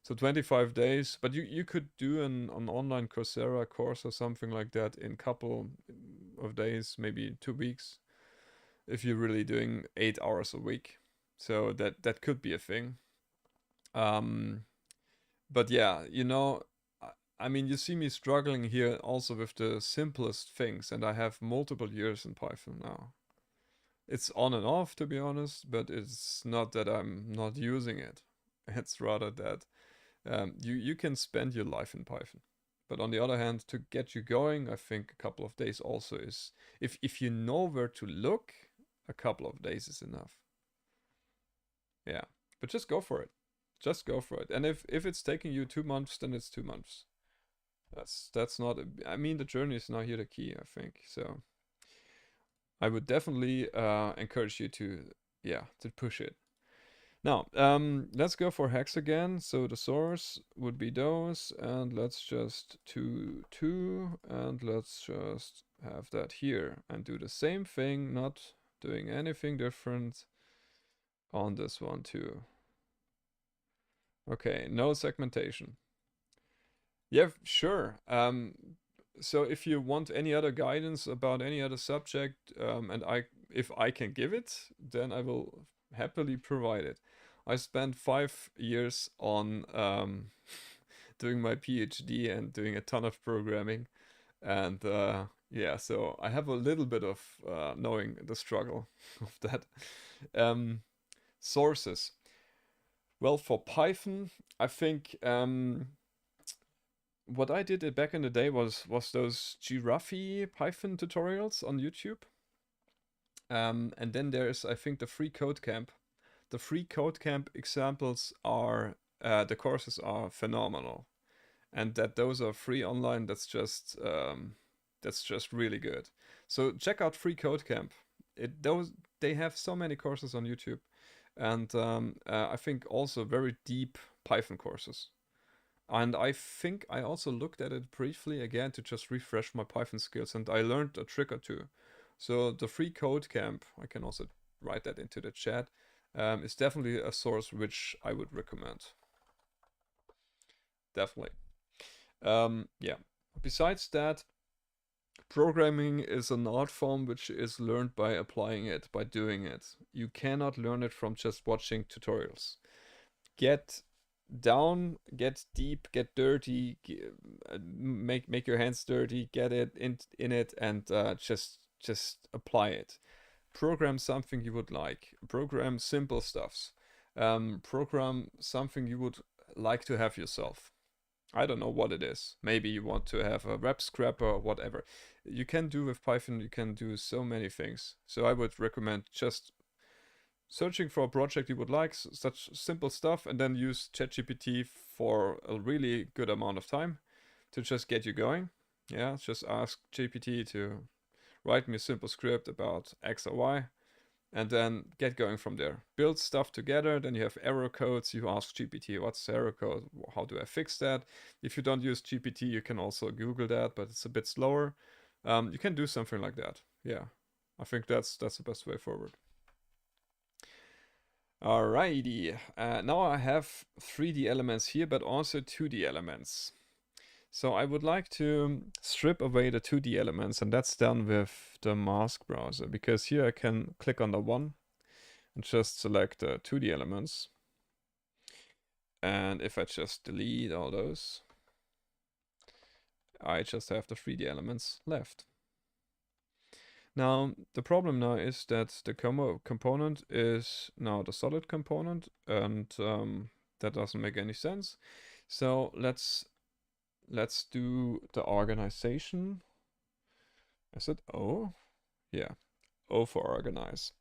So 25 days, but you could do an online Coursera course or something like that in a couple of days, maybe 2 weeks, if you're really doing 8 hours a week. So that could be a thing. But yeah, I mean, you see me struggling here also with the simplest things, and I have multiple years in Python now. It's on and off, to be honest, but it's not that I'm not using it. It's rather that you can spend your life in Python. But on the other hand, to get you going, I think a couple of days also is, if you know where to look, a couple of days is enough. Yeah, but just go for it. Just go for it. And if it's taking you 2 months, then it's 2 months. That's not. I mean, the journey is now here the key, I think. So I would definitely encourage you to, yeah, to push it. Now, let's go for hex again. So the source would be those, and let's just 2 and let's just have that here and do the same thing, not doing anything different on this one too. Okay, no segmentation. Yeah, sure. So if you want any other guidance about any other subject, and if I can give it, then I will happily provide it. I spent 5 years on doing my PhD and doing a ton of programming, and yeah, so I have a little bit of knowing the struggle of that. Sources. Well, for Python, I think what I did back in the day was those Giraffe Python tutorials on YouTube. And then there's, I think, the free code camp. The free code camp examples are, the courses are phenomenal, and that those are free online. That's just really good. So check out free code camp. They have so many courses on YouTube, and I think also very deep Python courses. And I think I also looked at it briefly again to just refresh my Python skills, and I learned a trick or two. So the free code camp, I can also write that into the chat, is definitely a source which I would recommend. Definitely. Yeah. Besides that, programming is an art form which is learned by applying it, by doing it. You cannot learn it from just watching tutorials. Get down, get deep, get dirty, make your hands dirty, get it in it, and just apply it. Program something you would like. Program simple stuffs. Program something you would like to have yourself. I don't know what it is. Maybe you want to have a web scrapper or whatever. You can do with Python, you can do so many things. So I would recommend just searching for a project you would like, such simple stuff, and then use ChatGPT for a really good amount of time to just get you going. Yeah, just ask GPT to write me a simple script about X or Y, and then get going from there. Build stuff together, then you have error codes. You ask GPT, what's the error code? How do I fix that? If you don't use GPT, you can also Google that, but it's a bit slower. You can do something like that. Yeah, I think that's the best way forward. Alrighty, now I have 3D elements here, but also 2D elements. So I would like to strip away the 2D elements, and that's done with the mask browser, because here I can click on the one and just select the 2D elements. And if I just delete all those, I just have the 3D elements left. Now, the problem now is that the component is now the solid component, and that doesn't make any sense. So let's do the organization. Is it O? Yeah, O for organize.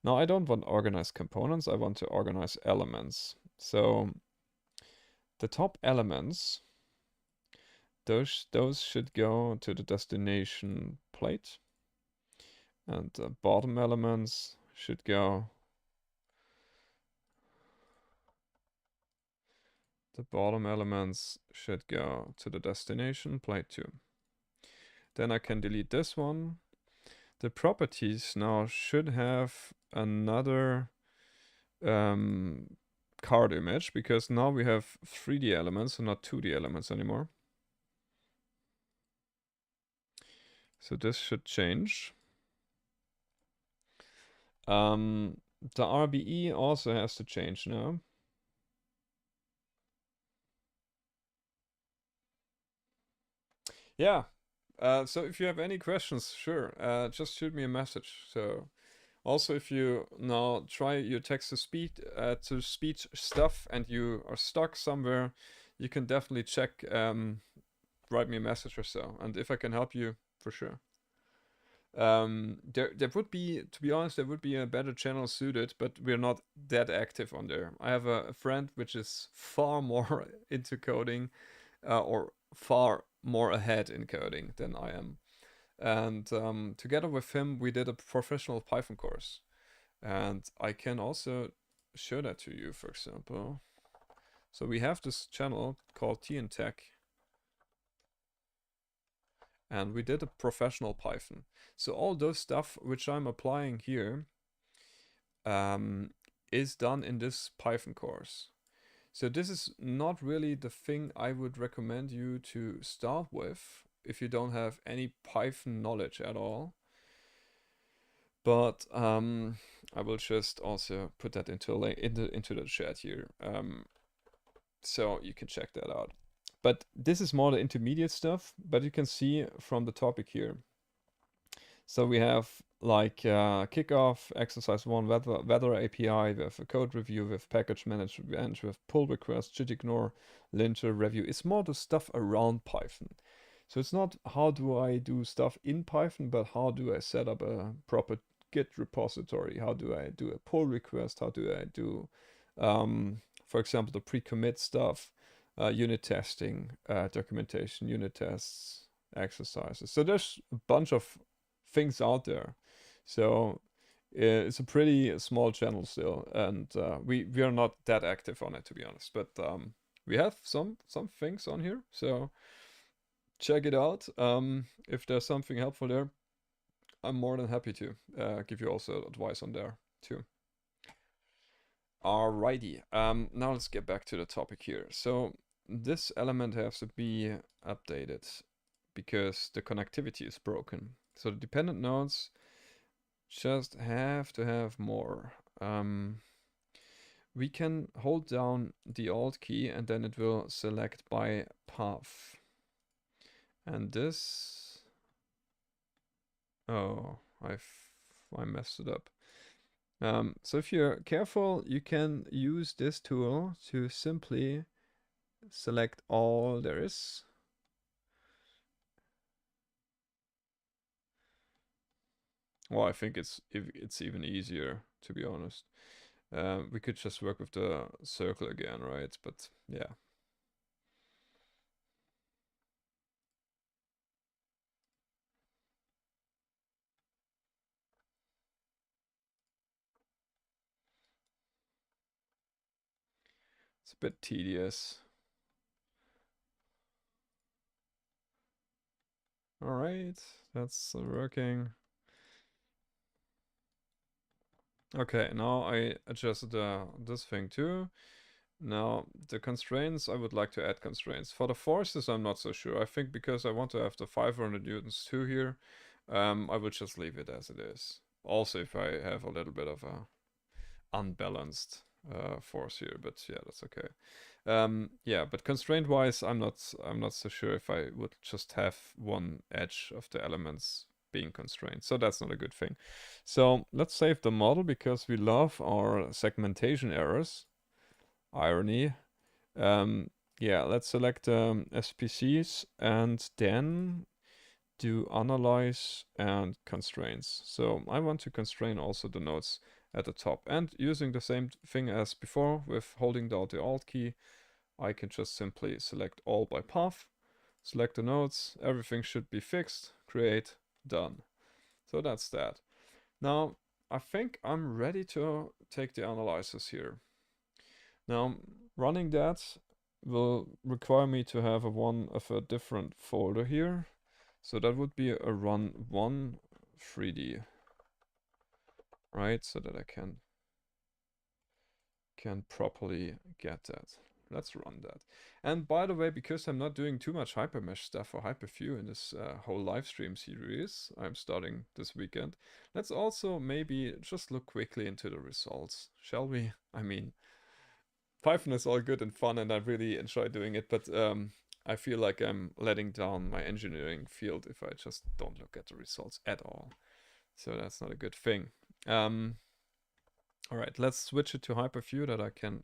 Now I don't want organize components, I want to organize elements. So the top elements, those should go to the destination plate. And the bottom elements should go. The bottom elements should go to the destination plate too. Then I can delete this one. The properties now should have another card image, because now we have 3D elements and not 2D elements anymore. So this should change. The RBE also has to change now. Yeah. So if you have any questions, sure, just shoot me a message. So also, if you now try your text to speech stuff and you are stuck somewhere, you can definitely check, write me a message or so, and if I can help you, for sure. There would be, to be honest, there would be a better channel suited, but we're not that active on there. I have a friend which is far more into coding, or far more ahead in coding than I am. And together with him, we did a professional Python course. And I can also show that to you, for example. So we have this channel called TN Tech. And we did a professional Python. So all those stuff which I'm applying here is done in this Python course. So this is not really the thing I would recommend you to start with if you don't have any Python knowledge at all. But I will just also put that into the chat here, so you can check that out. But this is more the intermediate stuff, but you can see from the topic here. So we have like kickoff, exercise 1, weather API, we have a code review, we have package management, we have pull request, should ignore, linter, review. It's more the stuff around Python. So it's not how do I do stuff in Python, but how do I set up a proper Git repository? How do I do a pull request? How do I do, for example, the pre-commit stuff, unit testing, documentation, unit tests, exercises. So there's a bunch of things out there. So it's a pretty small channel still, and we are not that active on it, to be honest. But we have some things on here, so check it out. If there's something helpful there, I'm more than happy to give you also advice on there too. Alrighty, now let's get back to the topic here. So this element has to be updated because the connectivity is broken. So the dependent nodes just have to have more. We can hold down the Alt key and then it will select by path. And this, oh, I messed it up. So if you're careful, you can use this tool to simply select all there is. Well, I think it's even easier, to be honest. We could just work with the circle again, right? But yeah. It's a bit tedious. All right, that's working. Okay, now I adjusted this thing too. Now, the constraints, I would like to add constraints. For the forces, I'm not so sure. I think because I want to have the 500 newtons too here, I would just leave it as it is. Also, if I have a little bit of a unbalanced force here, but yeah, that's okay. Yeah, but constraint-wise, I'm not so sure if I would just have one edge of the elements being constrained. So that's not a good thing. So let's save the model because we love our segmentation errors. Irony. Yeah, let's select SPCs and then do analyze and constraints. So I want to constrain also the nodes at the top, and using the same thing as before with holding down the Alt key, I can just simply select all by path, select the nodes, everything should be fixed, create, done. So that's that. Now I think I'm ready to take the analysis here. Now running that will require me to have one of a different folder here. So that would be a run 1 3D, right? So that I can properly get that. Let's run that. And by the way, because I'm not doing too much hypermesh stuff or hyperview in this whole live stream series I'm starting this weekend, let's also maybe just look quickly into the results, shall we? I mean, Python is all good and fun and I really enjoy doing it, but I feel like I'm letting down my engineering field if I just don't look at the results at all. So that's not a good thing. All right, let's switch it to hyperview that I can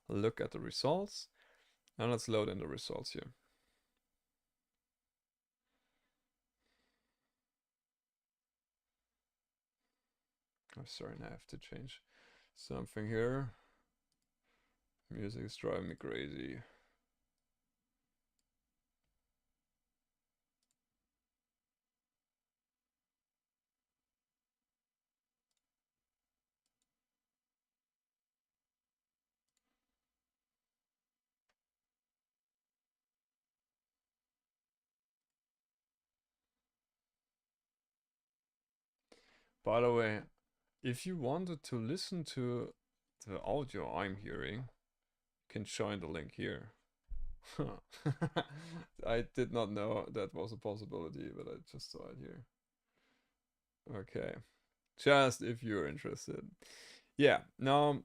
look at the results. And let's load in the results here. Oh, sorry, I have to change something here. Music is driving me crazy. By the way, if you wanted to listen to the audio I'm hearing, you can join the link here. I did not know that was a possibility, but I just saw it here. Okay. Just if you're interested. Yeah, now...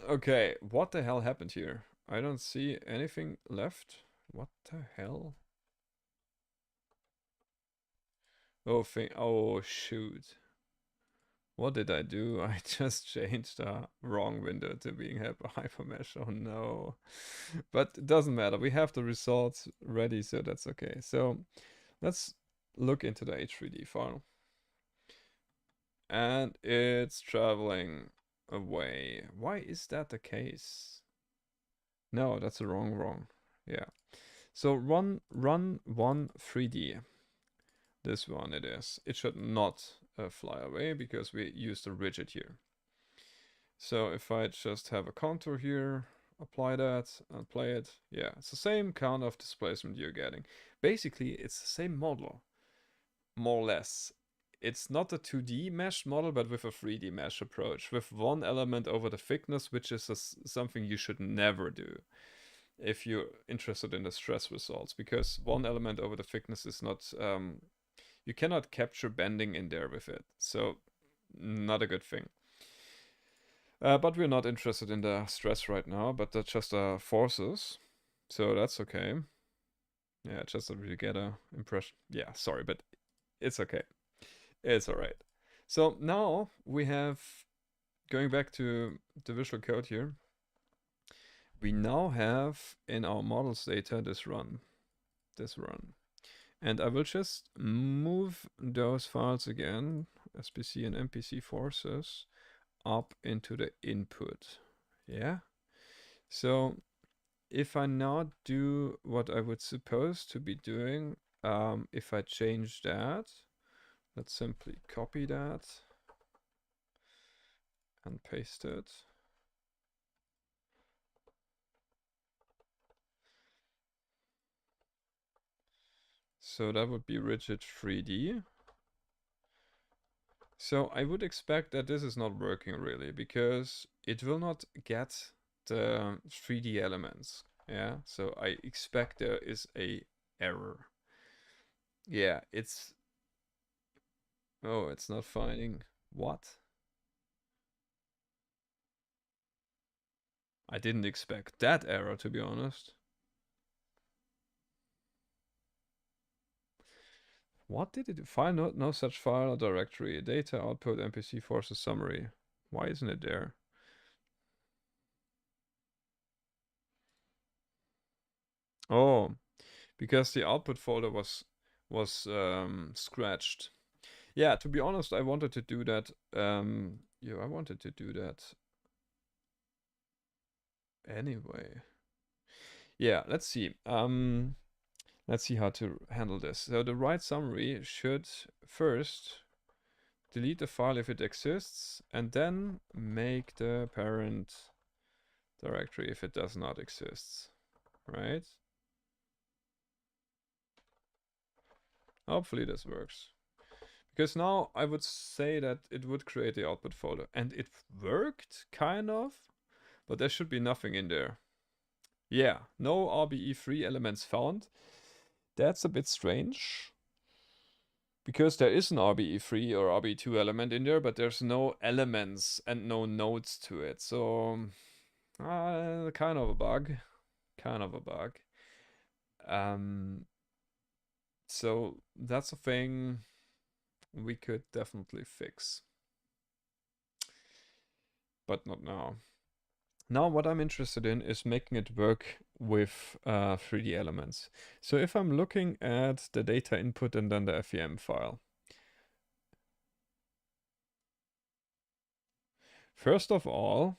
Okay, what the hell happened here? I don't see anything left. What the hell? Oh, shoot. What did I do? I just changed the wrong window to being hypermesh. Oh no. But it doesn't matter. We have the results ready, so that's okay. So let's look into the H3D file. and it's traveling away. Why is that the case? No, that's the wrong. Yeah. So run 3D. This one it is. It should not fly away because we used a rigid here. So if I just have a contour here, apply that and play it, yeah, it's the same kind of displacement you're getting. Basically, it's the same model, more or less. It's not a 2D mesh model, but with a 3D mesh approach, with one element over the thickness, which is something you should never do if you're interested in the stress results, because one element over the thickness is not, you cannot capture bending in there with it. So not a good thing. But we're not interested in the stress right now, but that's just forces. So that's okay. Yeah, just so we get a impression. Yeah, sorry, but it's okay. It's alright. So now we have, going back to the visual code here, we now have in our models data this run. And I will just move those files again, SPC and MPC forces, up into the input. Yeah. So if I now do what I would suppose to be doing, if I change that, let's simply copy that and paste it. So that would be rigid 3D. So I would expect that this is not working really, because it will not get the 3D elements. Yeah, so I expect there is a error. Yeah, it's, oh, it's not finding what? I didn't expect that error, to be honest. What did it do? File no such file or directory. Data output MPC forces summary. Why isn't it there? Oh, because the output folder was scratched. Yeah, to be honest, I wanted to do that. Yeah, I wanted to do that anyway. Yeah, let's see. Let's see how to handle this. So the write summary should first delete the file if it exists, and then make the parent directory if it does not exist, right? Hopefully this works. Because now I would say that it would create the output folder, and it worked, kind of, but there should be nothing in there. Yeah, no RBE3 elements found. That's a bit strange, because there is an RBE3 or RBE2 element in there, but there's no elements and no nodes to it. So, kind of a bug. Kind of a bug. So that's a thing we could definitely fix. But not now. Now what I'm interested in is making it work with 3D elements. So if I'm looking at the data input and then the FEM file. First of all,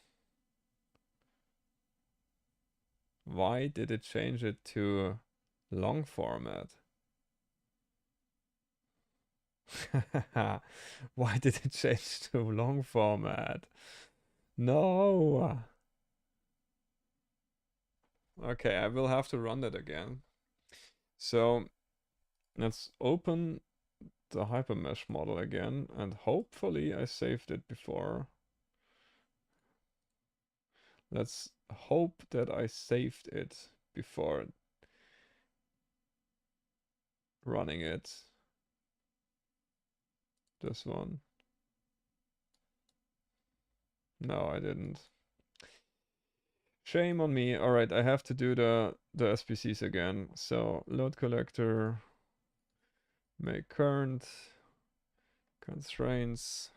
why did it change it to long format? Why did it change to long format? No. Okay, I will have to run that again. So let's open the hypermesh model again, and hopefully I saved it before. Let's hope that I saved it before running it. This one. No, I didn't. Shame on me. All right, I have to do the SPCs again. So load collector, make current, constraints.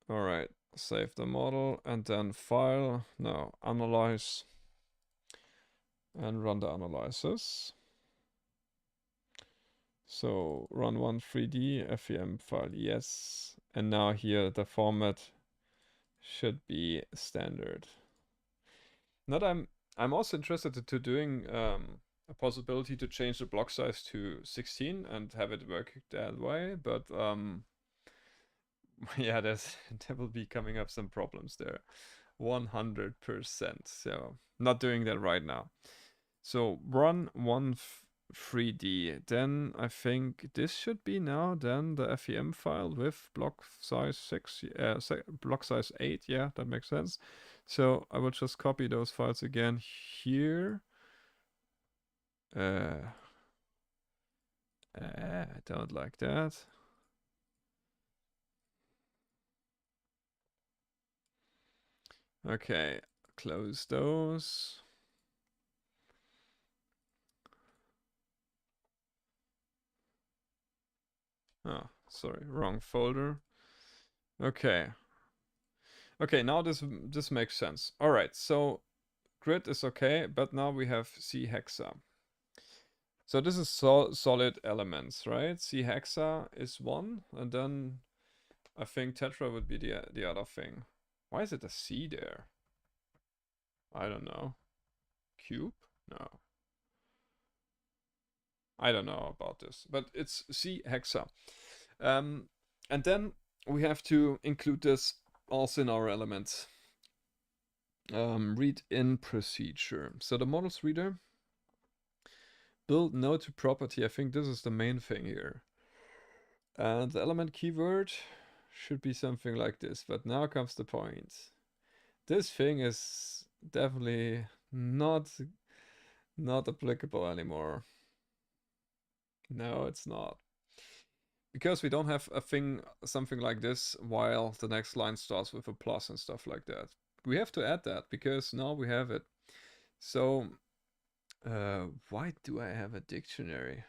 All right, save the model and then file. No, analyze. and run the analysis. So run one 3D FEM file, yes. And now here the format should be standard. Now I'm also interested to doing a possibility to change the block size to 16 and have it work that way, but yeah, there will be coming up some problems there. 100%. So not doing that right now. So run one 3D. Then I think this should be now then the FEM file with block size 6, block size 8. Yeah, that makes sense. So I will just copy those files again here. I don't like that. Okay, close those. Oh, sorry, wrong folder. Okay. Okay, now this makes sense. All right, so grid is okay, but now we have C hexa. So this is solid elements, right? C hexa is one, and then I think tetra would be the other thing. Why is it a C there? I don't know. Cube? No. I don't know about this, but it's C hexa. And then we have to include this also in our elements. Read in procedure. So the models reader build node to property. I think this is the main thing here. And the element keyword should be something like this. But now comes the point. This thing is definitely not applicable anymore. No, it's not. Because we don't have a thing, something like this, while the next line starts with a plus and stuff like that. We have to add that because now we have it. So, why do I have a dictionary?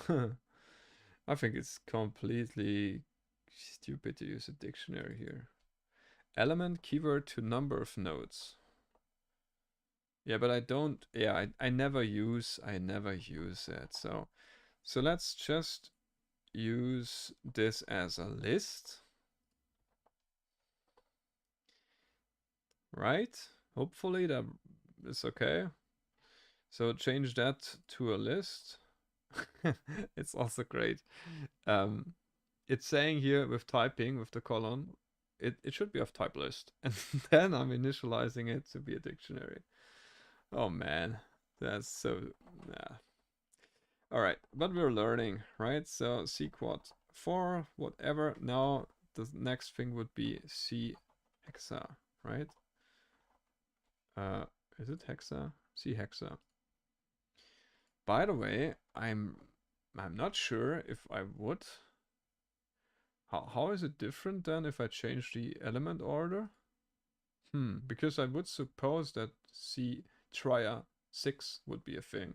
I think it's completely stupid to use a dictionary here. Element keyword to number of nodes. Yeah, but I don't. Yeah, I never use it. So let's just use this as a list, right? Hopefully that is okay. So change that to a list. It's also great. It's saying here with typing with the colon, it should be of type list, and then I'm initializing it to be a dictionary. Oh man, that's so yeah. All right, but we're learning, right? So C quad 4, whatever. Now the next thing would be C hexa, right? Is it hexa? C hexa. By the way, I'm not sure if I would. How is it different then if I change the element order? Because I would suppose that C tria 6 would be a thing.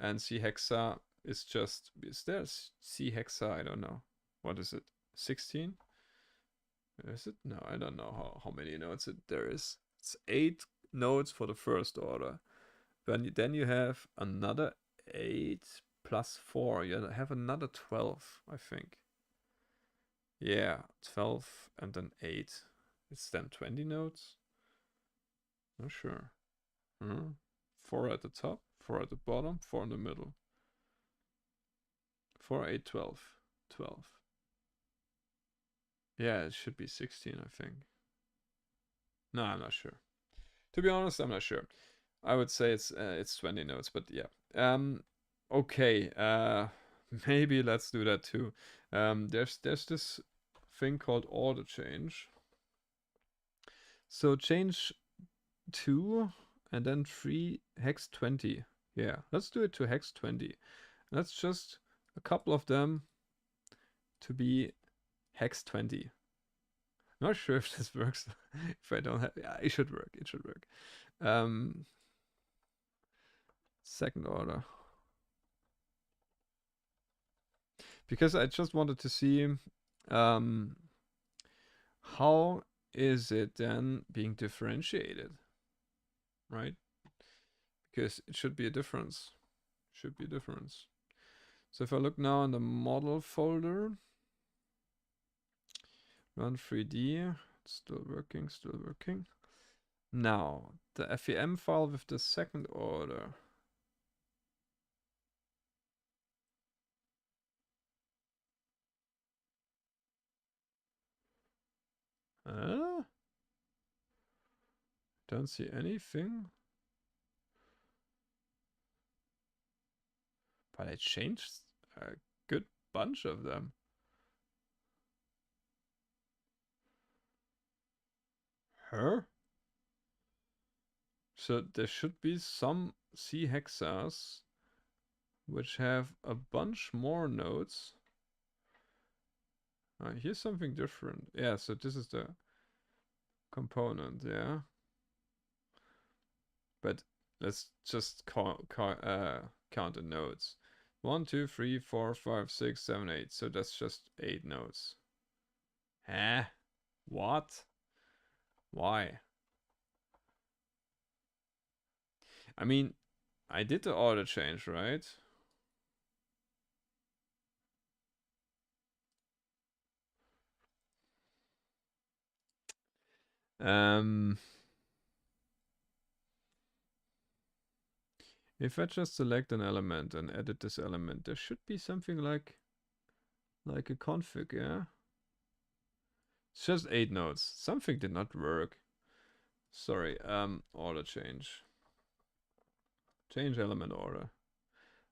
And C hexa is just, is there C hexa? I don't know. What is it? 16? Is it? No, I don't know how many nodes there is. It's 8 nodes for the first order. Then you have another 8 plus 4. You have another 12, I think. Yeah, 12 and then 8. It's then 20 nodes? Not sure. 4 at the top, 4 at the bottom, 4 in the middle. 4, 8, 12. 12. Yeah, it should be 16, I think. No, I'm not sure. To be honest, I'm not sure. I would say it's 20 nodes, but yeah. Okay. Maybe let's do that too. There's this thing called order change. So change 2 and then 3 hex 20. Yeah, let's do it to hex 20. Let's just a couple of them to be hex 20. Not sure if this works. If I don't have, yeah, it should work. It should work. Second order. Because I just wanted to see how is it then being differentiated, right? Because it should be a difference. Should be a difference. So if I look now in the model folder, run 3D, still working, still working. Now, the FEM file with the second order. Don't see anything. But I changed a good bunch of them. Huh? So there should be some C hexas which have a bunch more nodes. Here's something different. Yeah, so this is the component, yeah. But let's just count the nodes. 1, 2, 3, 4, 5, 6, 7, 8. So that's just 8 nodes. Huh? What? Why? I mean, I did the order change, right? If I just select an element and edit this element, there should be something like a config, yeah? It's just 8 nodes. Something did not work. Sorry, order change. Change element order.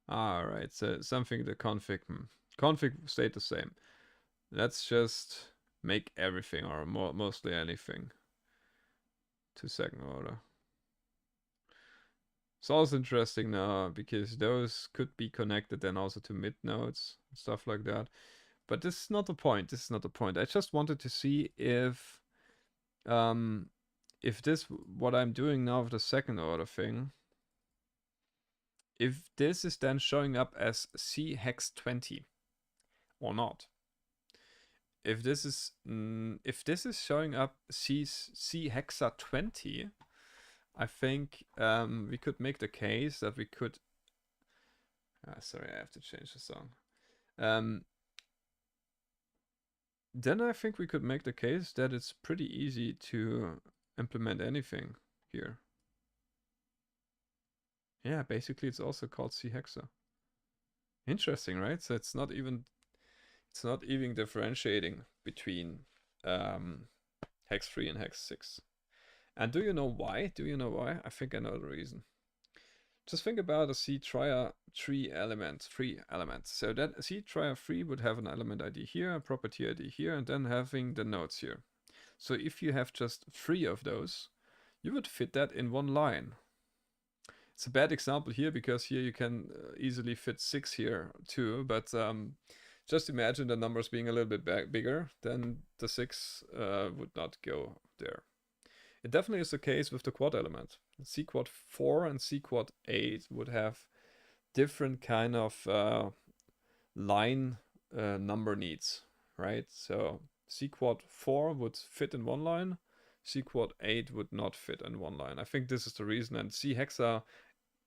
Alright, so something the config. Config stayed the same. Let's just make everything, or mostly anything, to second order. It's also interesting now because those could be connected then also to mid nodes, stuff like that. But this is not the point. This is not the point. I just wanted to see if this, what I'm doing now with the second order thing, if this is then showing up as C hex 20 or not. If this is showing up C hexa 20, I think we could make the case that we could. Sorry, I have to change the song. Then I think we could make the case that it's pretty easy to implement anything here. Yeah, basically it's also called C hexa. Interesting, right? So it's not even differentiating between hex 3 and hex 6. And do you know why? Do you know why? I think I know the reason. Just think about a C trier 3 element. So that a C trier 3 would have an element ID here, a property ID here, and then having the nodes here. So if you have just 3 of those, you would fit that in one line. It's a bad example here because here you can easily fit 6 here too, but just imagine the numbers being a little bit bigger, then the 6 would not go there. It definitely is the case with the quad element. C quad 4 and C quad 8 would have different kind of line number needs, right? So C quad 4 would fit in one line, C quad 8 would not fit in one line. I think this is the reason. And C hexa,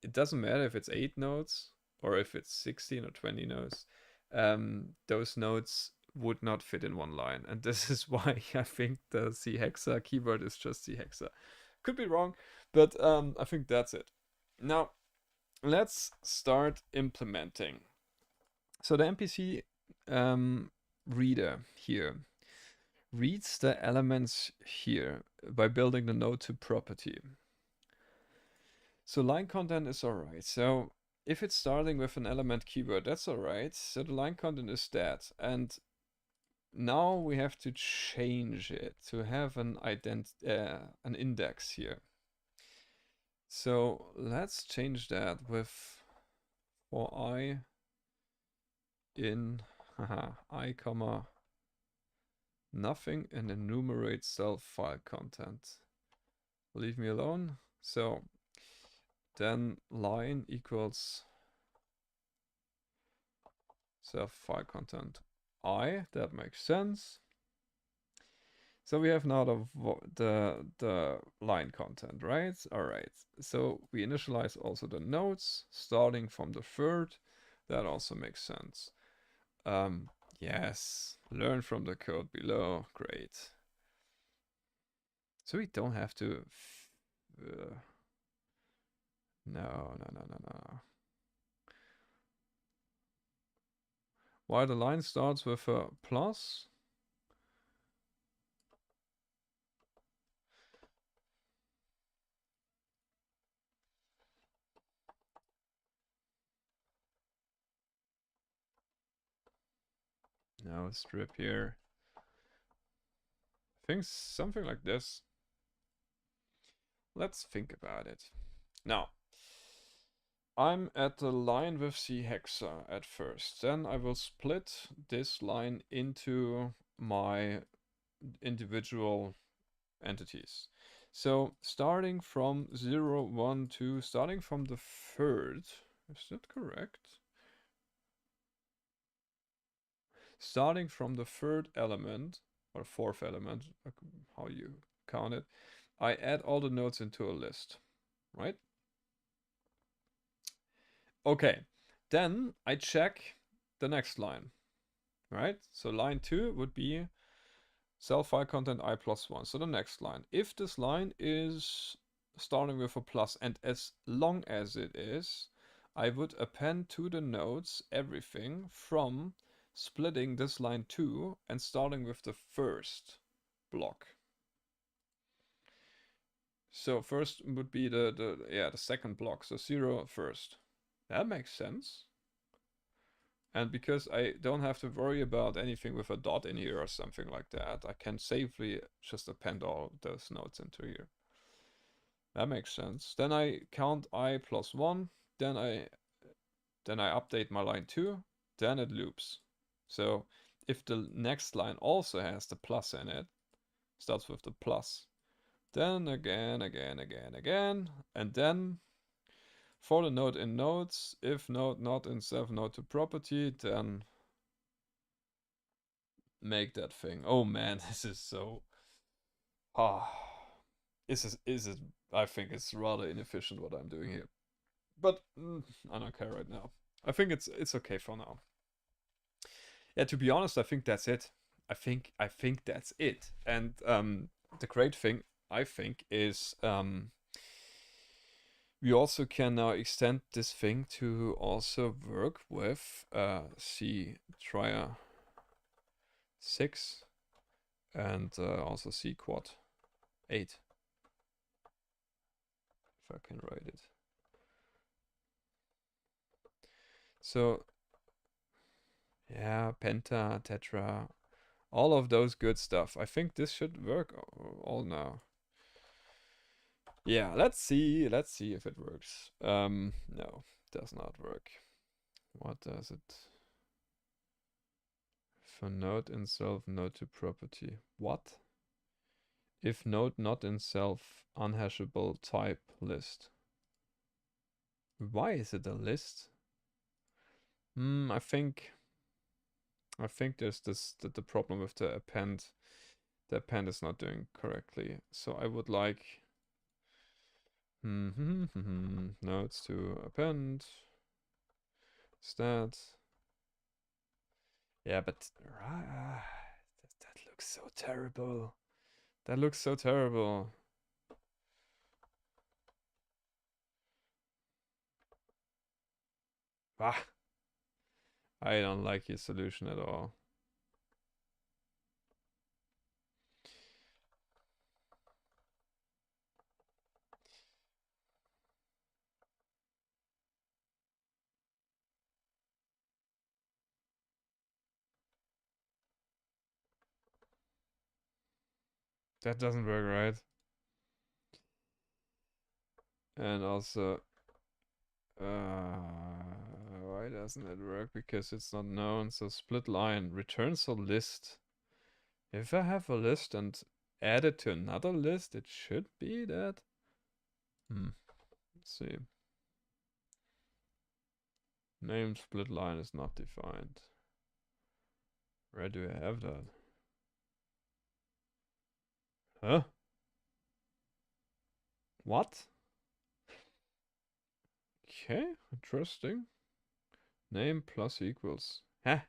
it doesn't matter if it's 8 nodes or if it's 16 or 20 nodes. Those nodes would not fit in one line. And this is why I think the C hexa keyword is just C hexa. Could be wrong, but I think that's it. Now, let's start implementing. So the MPC reader here reads the elements here by building the node to property. So line content is alright. So if it's starting with an element keyword, that's alright. So the line content is that. And now we have to change it to have an index here. So let's change that with for I in I comma nothing and enumerate self file content. Leave me alone. So then line equals self file content I. That makes sense. So we have now the line content, right? All right. So we initialize also the nodes starting from the third. That also makes sense. Yes, learn from the code below. Great. So we don't have to. No, no, no, no, no. Why the line starts with a plus? No, strip here. I think something like this. Let's think about it. Now, I'm at the line with C hexa at first. Then I will split this line into my individual entities. So starting from 0, 1, 2, starting from the third, is that correct? Starting from the third element, or fourth element, how you count it, I add all the nodes into a list, right? Okay, then I check the next line, right? So line 2 would be self file content I plus 1. So the next line. If this line is starting with a plus, and as long as it is, I would append to the nodes everything from splitting this line 2 and starting with the first block. So first would be the second block. So 0 first. That makes sense. And because I don't have to worry about anything with a dot in here or something like that, I can safely just append all those nodes into here. That makes sense. Then I count I plus 1, then I update my line 2, then it loops. So if the next line also has the plus in it, starts with the plus, then again, and then for the node in nodes, if node not in self node to property, then make that thing. Oh man, this is so. Ah, is it? I think it's rather inefficient what I'm doing here, but I don't care right now. I think it's okay for now. Yeah, to be honest, I think that's it. I think that's it. And the great thing I think is we also can now extend this thing to also work with C trier 6 and also C quad 8. If I can write it. So yeah, penta, tetra, all of those good stuff. I think this should work all now. Yeah, let's see if it works. No, does not work. What does it? For node in self, node to property. What? If node not in self, unhashable type list. Why is it a list? I think there's the problem with the append. The append is not doing correctly. So I would like nodes to append. Stat. Yeah, but that looks so terrible. That looks so terrible. Ah, I don't like your solution at all. That doesn't work right. And also, why doesn't it work? Because it's not known. So split line returns a list. If I have a list and add it to another list, it should be that. Let's see. Name split line is not defined. Where do I have that? Huh? What? Okay, interesting. Name plus equals. Huh?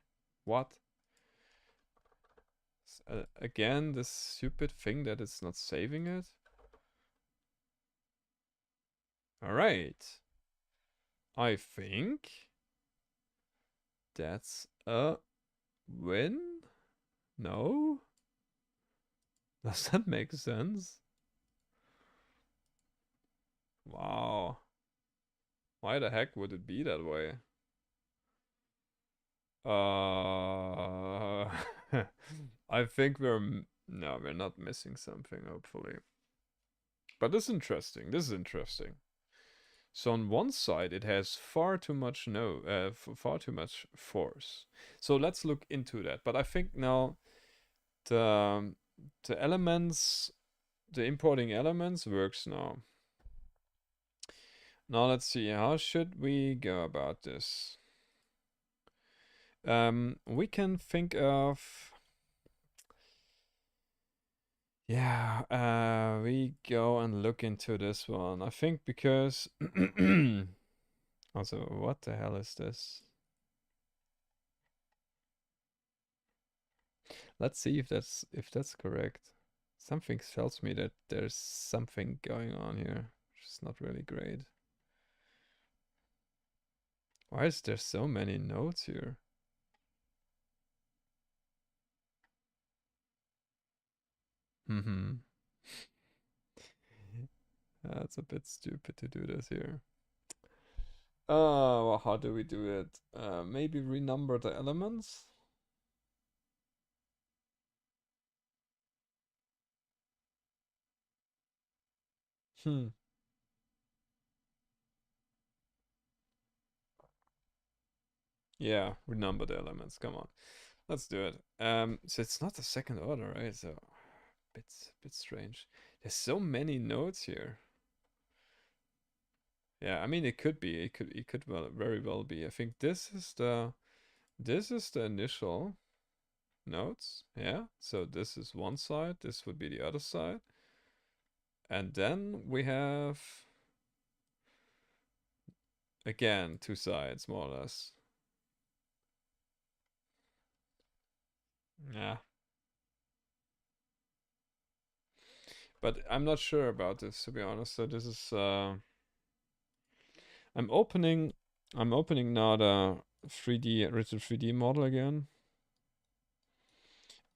What? Again, this stupid thing that it's not saving it? Alright. I think that's a win? No? Does that make sense? Wow. Why the heck would it be that way? I think no, we're not missing something, hopefully. But this is interesting. This is interesting. So on one side, it has far too much far too much force. So let's look into that. But I think now the the elements, the importing elements works now. Now let's see, how should we go about this? We can think of, yeah, we go and look into this one. I think because also, what the hell is this? Let's see if that's correct. Something tells me that there's something going on here, which is not really great. Why is there so many nodes here? That's a bit stupid to do this here. Well, how do we do it? Maybe renumber the elements? Hmm. Yeah, renumber the elements. Come on. Let's do it. So it's not the second order, right? So bit strange. There's so many nodes here. Yeah, I mean it could be. It could very well be. I think this is the initial nodes. Yeah. So this is one side, this would be the other side. And then we have again two sides more or less. Yeah. But I'm not sure about this, to be honest. So this is I'm opening now the 3D rigid 3D model again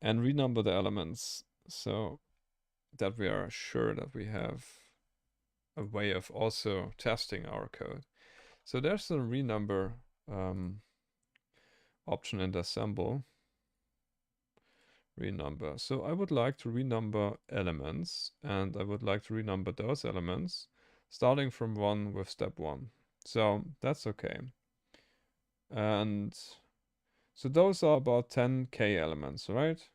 and renumber the elements so that we are sure that we have a way of also testing our code. So there's a renumber option in the assemble. Renumber. So I would like to renumber elements, and I would like to renumber those elements starting from 1 with step 1. So that's okay. And so those are about 10k elements, right?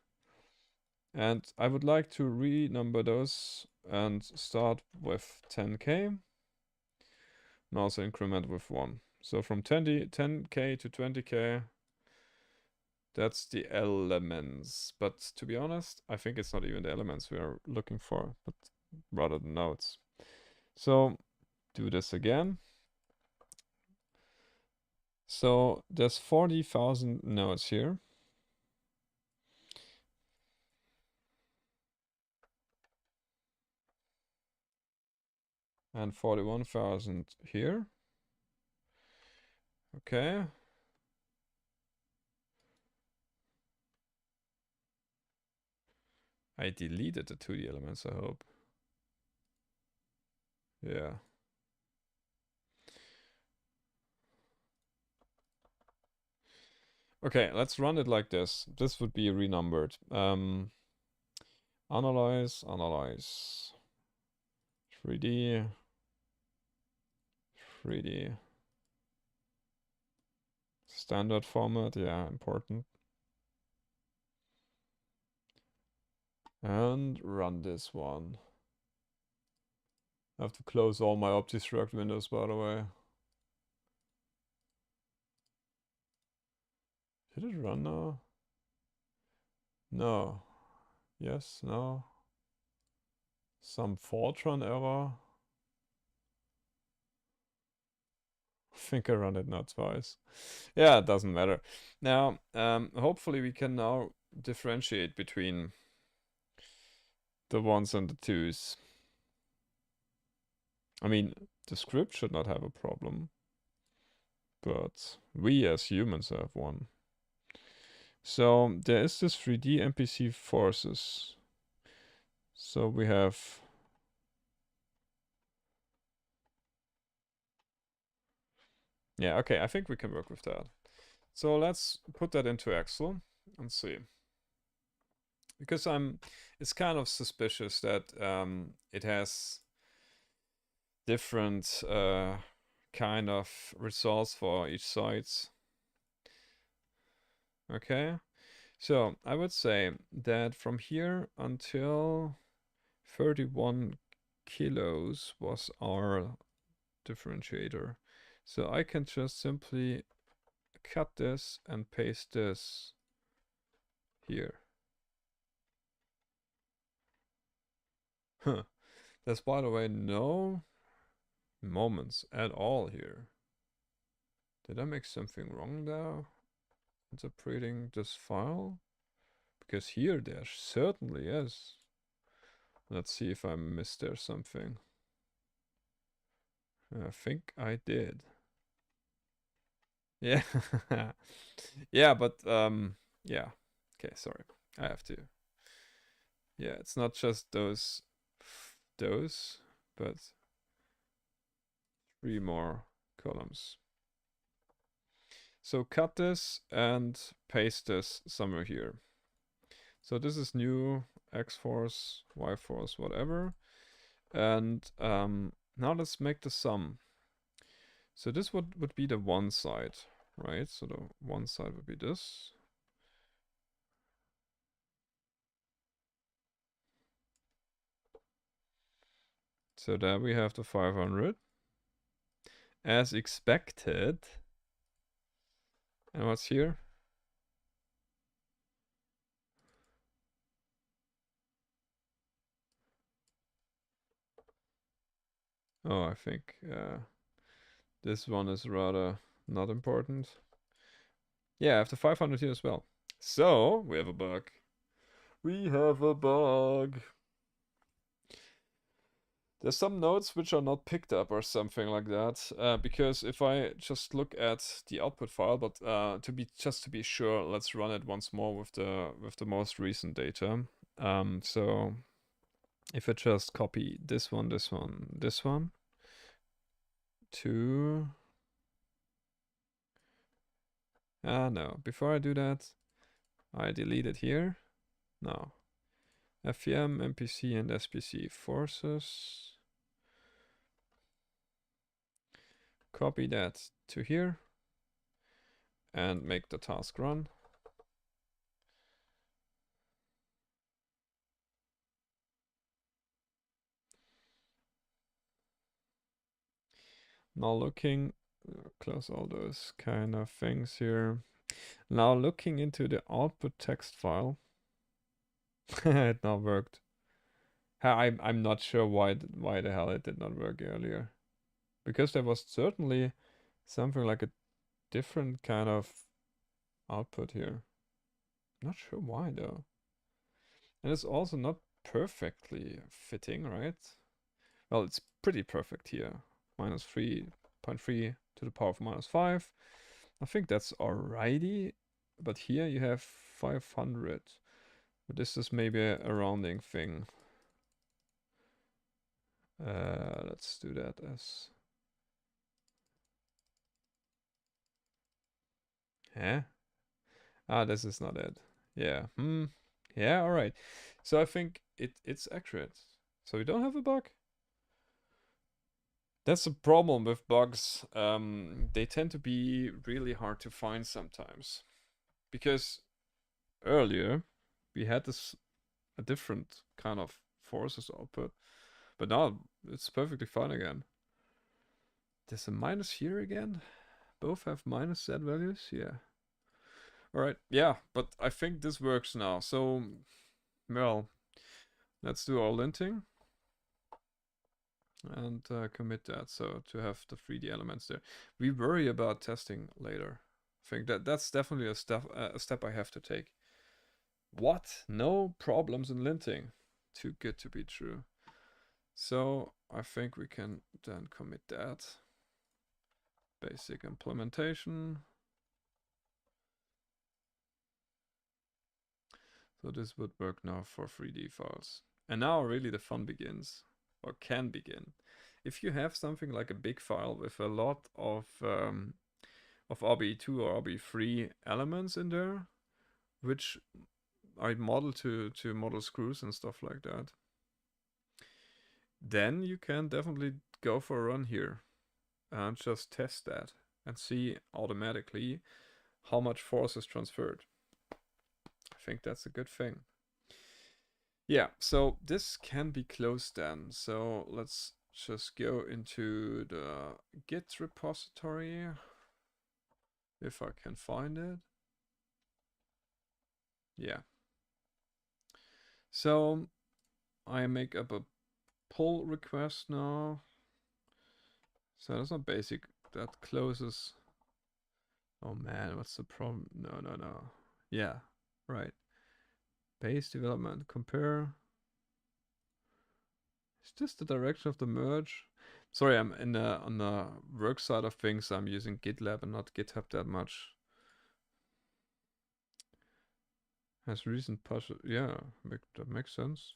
And I would like to renumber those and start with 10k and also increment with 1. So from 10k to 20k, that's the elements. But to be honest, I think it's not even the elements we are looking for, but rather the nodes. So do this again. So there's 40,000 nodes here. And 41,000 here. Okay. I deleted the 2D elements, I hope. Yeah. Okay, let's run it like this. This would be renumbered. Analyze, 3D, standard format, yeah, important. And run this one. I have to close all my OptiStruct windows, by the way. Did it run now? No. Yes, no. Some Fortran error. I think I run it now twice. Yeah, it doesn't matter. Now, hopefully we can now differentiate between the ones and the twos. I mean, the script should not have a problem, but we as humans have one. So there is this 3D NPC forces. So we have yeah, okay, I think we can work with that. So let's put that into Excel and see. Because it's kind of suspicious that it has different kind of results for each sites. Okay, so I would say that from here until 31 kilos was our differentiator. So I can just simply cut this and paste this here. Huh. There's, by the way, no moments at all here. Did I make something wrong there? Interpreting this file? Because here there certainly is. Let's see if I missed there something. I think I did. Yeah. Yeah, but yeah. Okay, sorry. I have to. Yeah, it's not just those, but 3 more columns. So cut this and paste this somewhere here. So this is new X-force, Y-force, whatever. And now let's make the sum. So this would be the one side, right? So the one side would be this. So there we have the 500. As expected. And what's here? Oh, I think this one is rather not important. Yeah, I have the 500 here as well. So, we have a bug. We have a bug. There's some nodes which are not picked up or something like that. Because if I just look at the output file, but to be sure, let's run it once more with the most recent data. So if I just copy this one, this one, this one to no, before I do that, I delete it here. No. FEM, MPC, and SPC forces. Copy that to here and make the task run. Now looking, close all those kind of things here. Now looking into the output text file. It now worked. I'm not sure why the hell it did not work earlier. Because there was certainly something like a different kind of output here. Not sure why though. And it's also not perfectly fitting, right? Well, it's pretty perfect here. Minus 3.3 to the power of minus 5. I think that's alrighty. But here you have 500. But this is maybe a rounding thing. Let's do that as... Huh? Ah, this is not it. Yeah. Yeah, alright. So I think it's accurate. So we don't have a bug? That's a problem with bugs. They tend to be really hard to find sometimes. Because earlier we had a different kind of forces output. But now it's perfectly fine again. There's a minus here again? Both have minus Z values? Yeah. Alright, yeah, but I think this works now. So, well, let's do our linting. and commit that, so to have the 3D elements there. We worry about testing later. I think that's definitely a step I have to take. What? No problems in linting. Too good to be true. So I think we can then commit that. Basic implementation. So this would work now for 3D files. And now really the fun begins, or can begin. If you have something like a big file with a lot of RBE2 or RBE3 elements in there, which I model to model screws and stuff like that, then you can definitely go for a run here and just test that and see automatically how much force is transferred. I think that's a good thing. Yeah, so this can be closed then. So let's just go into the Git repository, if I can find it. Yeah. So I make up a pull request now. So that's not basic. That closes. Oh man, what's the problem? No. Yeah, right. Base development, compare. Is this the direction of the merge? Sorry, I'm on the work side of things. I'm using GitLab and not GitHub that much. Has recent push. Yeah, that makes sense.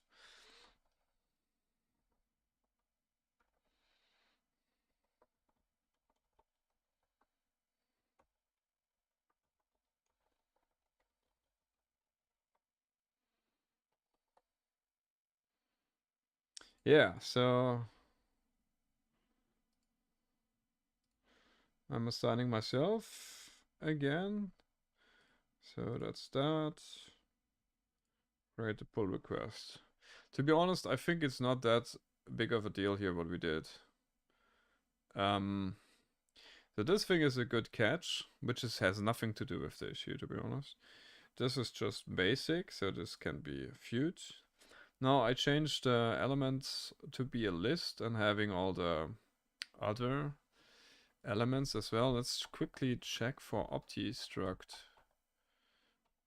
Yeah, so I'm assigning myself again. So that's that. Create the pull request. To be honest, I think it's not that big of a deal here what we did. So this thing is a good catch, which has nothing to do with the issue, to be honest. This is just basic, so this can be viewed. Now I changed the elements to be a list and having all the other elements as well. Let's quickly check for OptiStruct.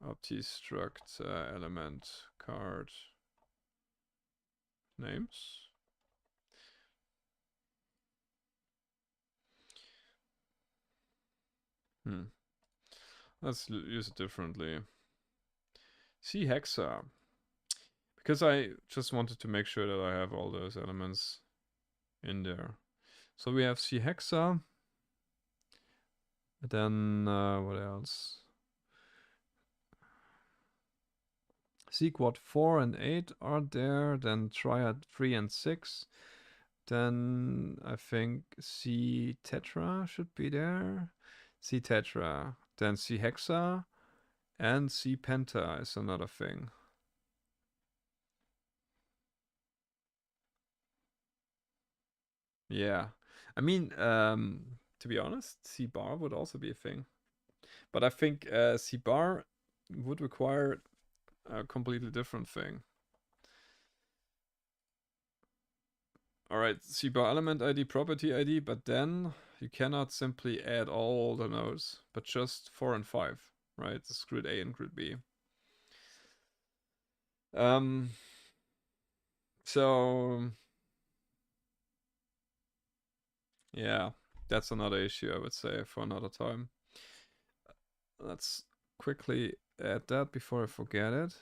OptiStruct element card names. Let's use it differently. C hexa. Because I just wanted to make sure that I have all those elements in there. So we have C hexa. Then what else? C quad 4 and 8 are there. Then triad 3 and 6. Then I think C tetra should be there. C tetra. Then C hexa. And C penta is another thing. Yeah. I mean, to be honest, C bar would also be a thing. But I think C bar would require a completely different thing. Alright, C bar element ID, property ID, but then you cannot simply add all the nodes, but just 4 and 5, right? It's grid A and grid B. So yeah, that's another issue I would say for another time. Let's quickly add that before I forget it.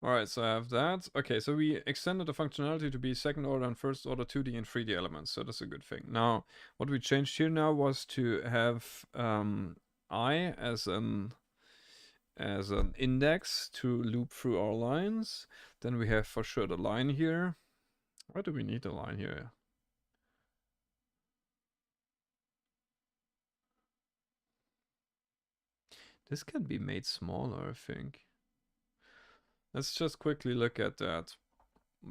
Alright, so I have that. Okay, so we extended the functionality to be second order and first order 2D and 3D elements, so that's a good thing. Now, what we changed here now was to have I as an index to loop through our lines. Then we have for sure the line here. Why do we need a line here? This can be made smaller, I think. Let's just quickly look at that,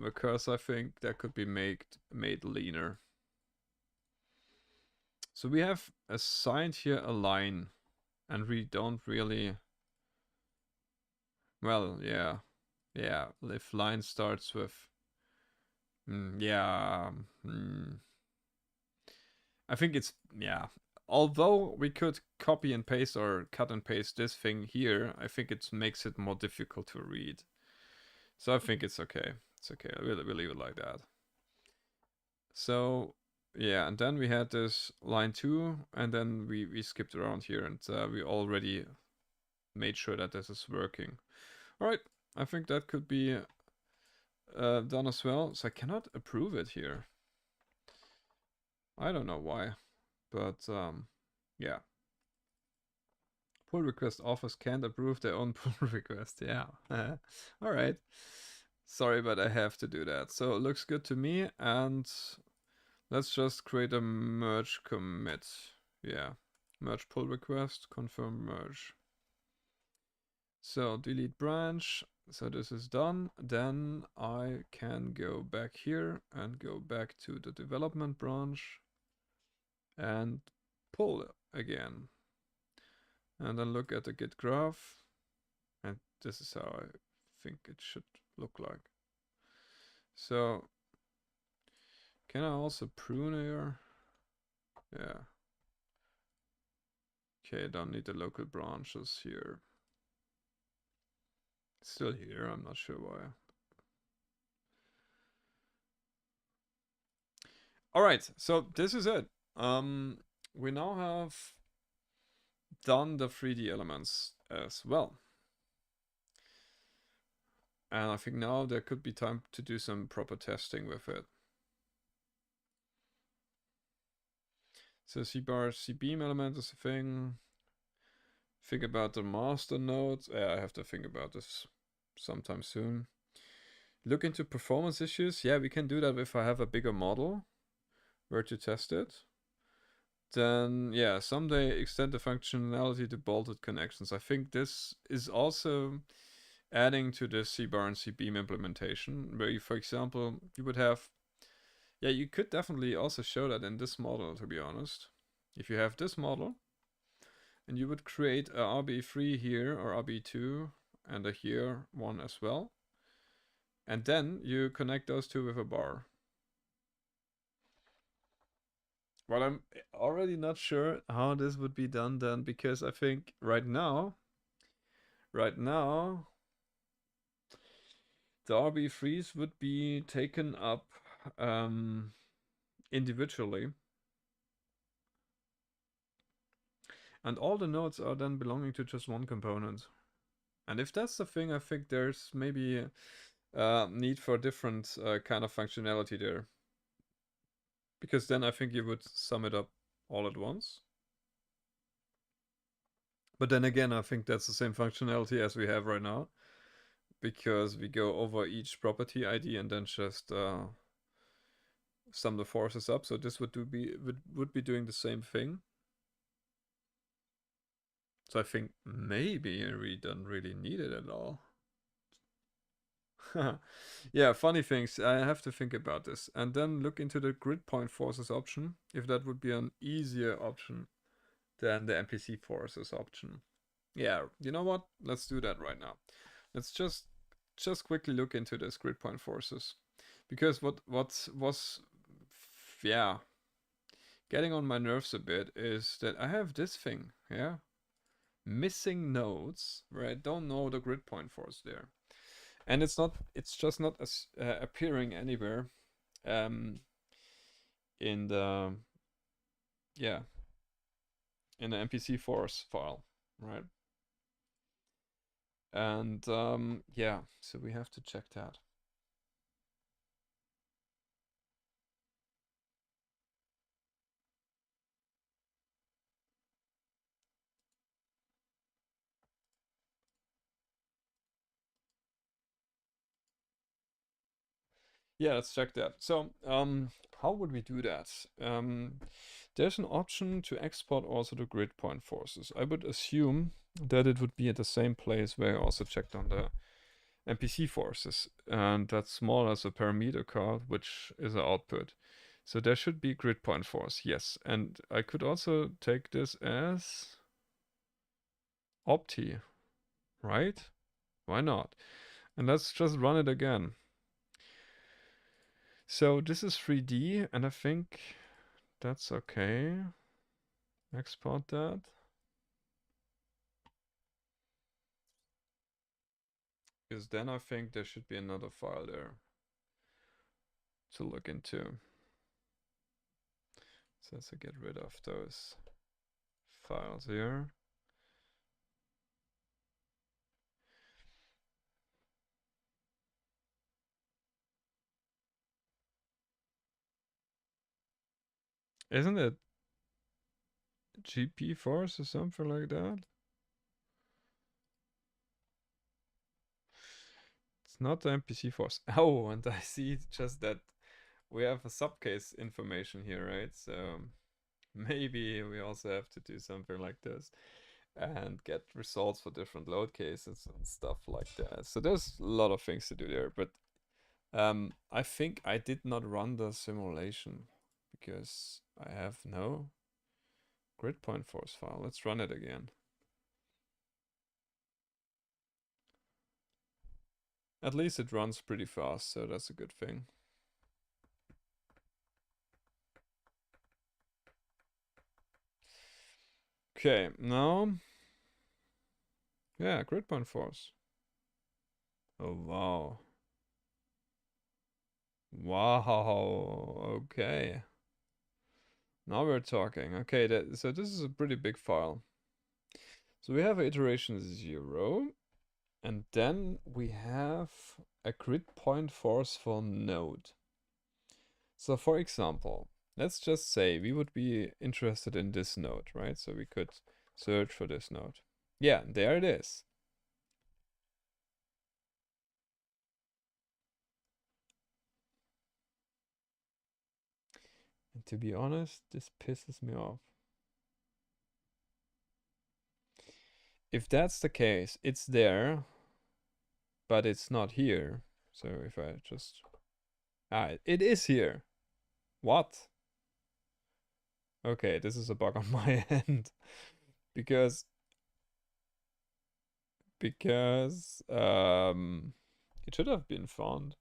because I think that could be made leaner. So we have assigned here a line, and we don't really, well, yeah, if line starts with, yeah, I think it's, yeah. Although we could copy and paste or cut and paste this thing here, I think it makes it more difficult to read. So I think it's okay. It's okay. We'll leave it like that. So yeah, and then we had this line 2, and then we skipped around here, and we already made sure that this is working. All right, I think that could be done as well. So I cannot approve it here. I don't know why, but yeah. Pull request authors can't approve their own pull request. Yeah. All right. Sorry, but I have to do that. So it looks good to me, and let's just create a merge commit. Yeah. Merge pull request, confirm merge. So delete branch. So this is done. Then I can go back here and go back to the development branch and pull again. And then look at the git graph. And this is how I think it should look like. So can I also prune here? Yeah. Okay, don't need the local branches here. It's still here, I'm not sure why. Alright, so this is it. We now have done the 3D elements as well. And I think now there could be time to do some proper testing with it. So C-bar, C-beam element is a thing. Think about the master node. Yeah, I have to think about this sometime soon. Look into performance issues. Yeah, we can do that if I have a bigger model where to test it. Then, yeah, someday extend the functionality to bolted connections. I think this is also adding to the C-bar and C-beam implementation, where you, for example, you would have, yeah, you could definitely also show that in this model, to be honest. If you have this model, and you would create a RBE3 here, or RBE2, and a here one as well. And then you connect those two with a bar. But I'm already not sure how this would be done then, because I think right now, the RBE3s would be taken up individually. And all the nodes are then belonging to just one component. And if that's the thing, I think there's maybe need for different kind of functionality there. Because then I think you would sum it up all at once. But then again, I think that's the same functionality as we have right now. Because we go over each property ID and then just sum the forces up. So this would be doing the same thing. So I think maybe we don't really need it at all. Yeah, funny things. I have to think about this. And then look into the grid point forces option, if that would be an easier option than the NPC forces option. Yeah, you know what? Let's do that right now. Let's just quickly look into this grid point forces. Because what was, yeah, getting on my nerves a bit is that I have this thing, yeah? Missing nodes where I don't know the grid point force there. And it's just not appearing anywhere in the, yeah, in the NPC force file, right? And yeah, so we have to check that. Yeah, let's check that. So how would we do that? There's an option to export also the grid point forces. I would assume that it would be at the same place where I also checked on the NPC forces, and that's small as a parameter card, which is an output. So there should be grid point force, yes. And I could also take this as opti, right? Why not? And let's just run it again. So this is 3D, and I think that's okay. Export that. Because then I think there should be another file there to look into. So let's get rid of those files here. Isn't it GP force or something like that? It's not the NPC force. Oh, and I see just that we have a subcase information here, right? So maybe we also have to do something like this and get results for different load cases and stuff like that. So there's a lot of things to do there, but I think I did not run the simulation because I have no grid point force file. Let's run it again. At least it runs pretty fast, so that's a good thing. Okay, now, yeah, grid point force. Oh, wow. Wow, okay. Now we're talking. Okay, so this is a pretty big file. So we have iteration 0, and then we have a grid point force for node. So for example, let's just say we would be interested in this node, right? So we could search for this node. Yeah, there it is. And to be honest, this pisses me off. If that's the case, it's there, but it's not here. So if I just... Ah, it is here. What? Okay, this is a bug on my end. Because... it should have been found.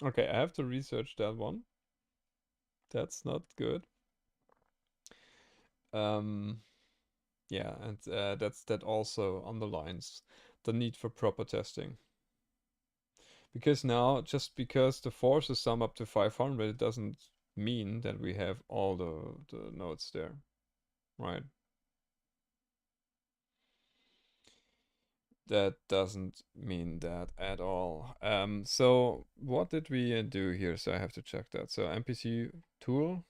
Okay, I have to research that one. That's not good. Yeah, and that also underlines the need for proper testing. Because now, just because the forces sum up to 500, it doesn't mean that we have all the nodes there, right? That doesn't mean that at all. So what did we do here? So I have to check that. So NPC tool,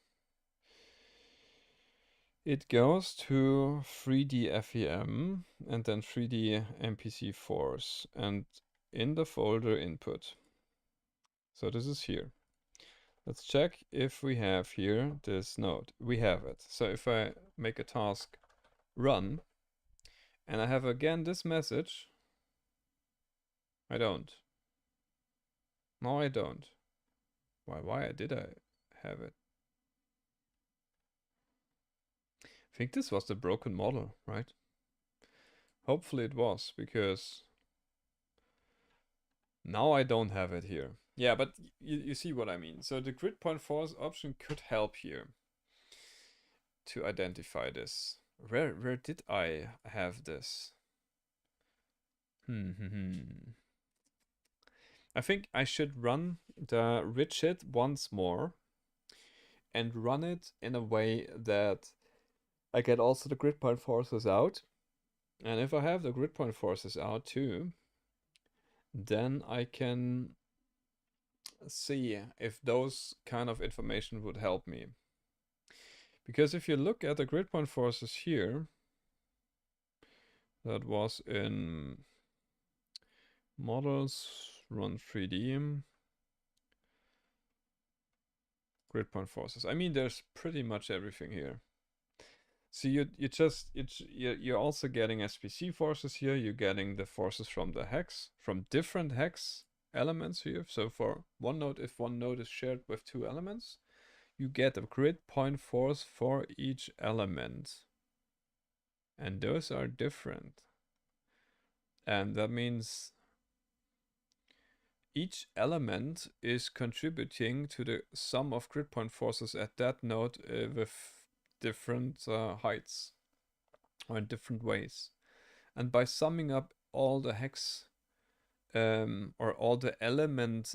it goes to 3D FEM and then 3D NPC force and in the folder input. So this is here. Let's check if we have here this node. We have it. So if I make a task run and I have again this message, I don't. No, I don't. Why did I have it? I think this was the broken model, right? Hopefully it was, because now I don't have it here. Yeah, but you see what I mean. So the grid point force option could help here to identify this. Where did I have this? I think I should run the widget once more and run it in a way that I get also the grid point forces out. And if I have the grid point forces out too, then I can see if those kind of information would help me. Because if you look at the grid point forces here, that was in models, run 3D, grid point forces. I mean, there's pretty much everything here. So you're also getting SPC forces here. You're getting the forces from the hex, from different hex elements here. So for one node, if one node is shared with two elements, you get a grid point force for each element. And those are different. And that means each element is contributing to the sum of grid point forces at that node with different heights or in different ways. And by summing up all the hex or all the element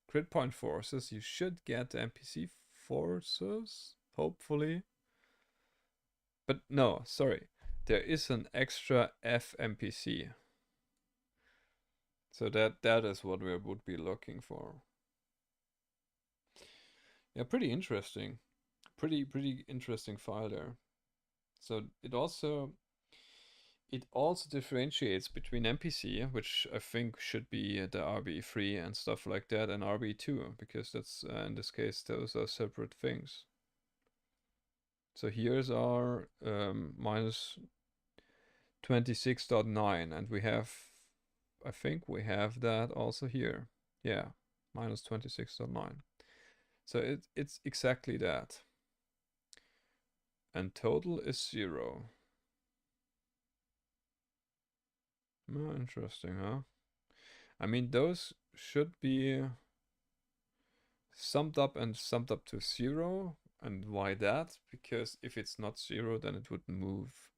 grid point forces, you should get the MPC forces, hopefully. But no, sorry, there is an extra FMPC. So that is what we would be looking for. Yeah, pretty interesting. Pretty interesting file there. So it also differentiates between MPC, which I think should be the RBE3 and stuff like that, and RBE2, because that's in this case those are separate things. So here's our minus 26.9, and we have, I think we have that also here. Yeah, minus 26.9. So it's exactly that. And total is 0. Oh, interesting, huh? I mean, those should be summed up to 0. And why that? Because if it's not 0, then it would move.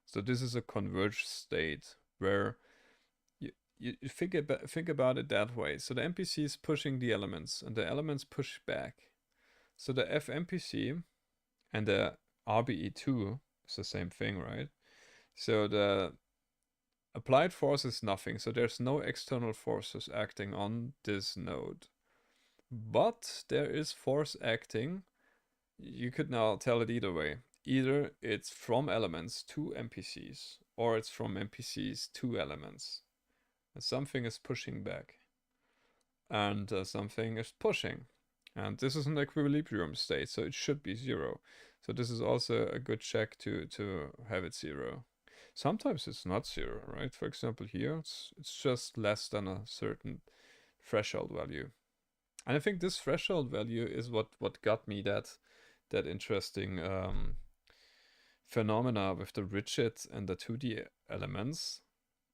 So this is a converged state where you think about it that way. So the MPC is pushing the elements, and the elements push back. So the FMPC and the RBE2 is the same thing, right? So the applied force is nothing, so there's no external forces acting on this node. But there is force acting. You could now tell it either way. Either it's from elements to MPCs, or it's from MPCs to elements. And something is pushing back. And something is pushing. And this is an equilibrium state, so it should be 0. So this is also a good check to have it 0. Sometimes it's not 0, right? For example, here it's just less than a certain threshold value. And I think this threshold value is what got me that interesting phenomena with the rigid and the 2D elements,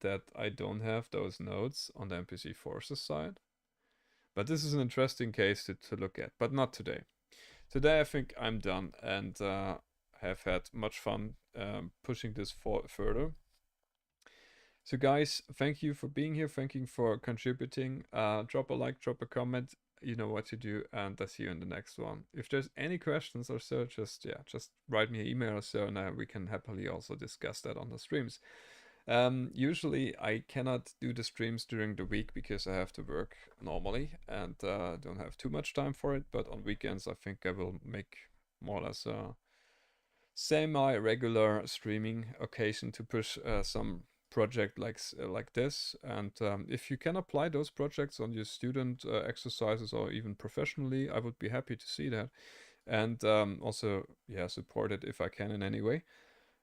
that I don't have those nodes on the MPC forces side. But this is an interesting case to look at, but not today. Today I think I'm done and have had much fun pushing this further. So guys, thank you for being here. Thank you for contributing. Drop a like, drop a comment. You know what to do, and I'll see you in the next one. If there's any questions or so, just write me an email or so, and we can happily also discuss that on the streams. Usually I cannot do the streams during the week because I have to work normally and don't have too much time for it, but on weekends I think I will make more or less a semi-regular streaming occasion to push some project like this. And if you can apply those projects on your student exercises or even professionally, I would be happy to see that. And also, yeah, support it if I can in any way.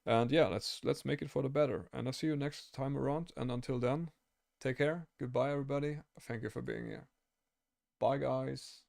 And yeah, let's make it for the better. And I'll see you next time around. And until then, take care. Goodbye, everybody. Thank you for being here. Bye, guys.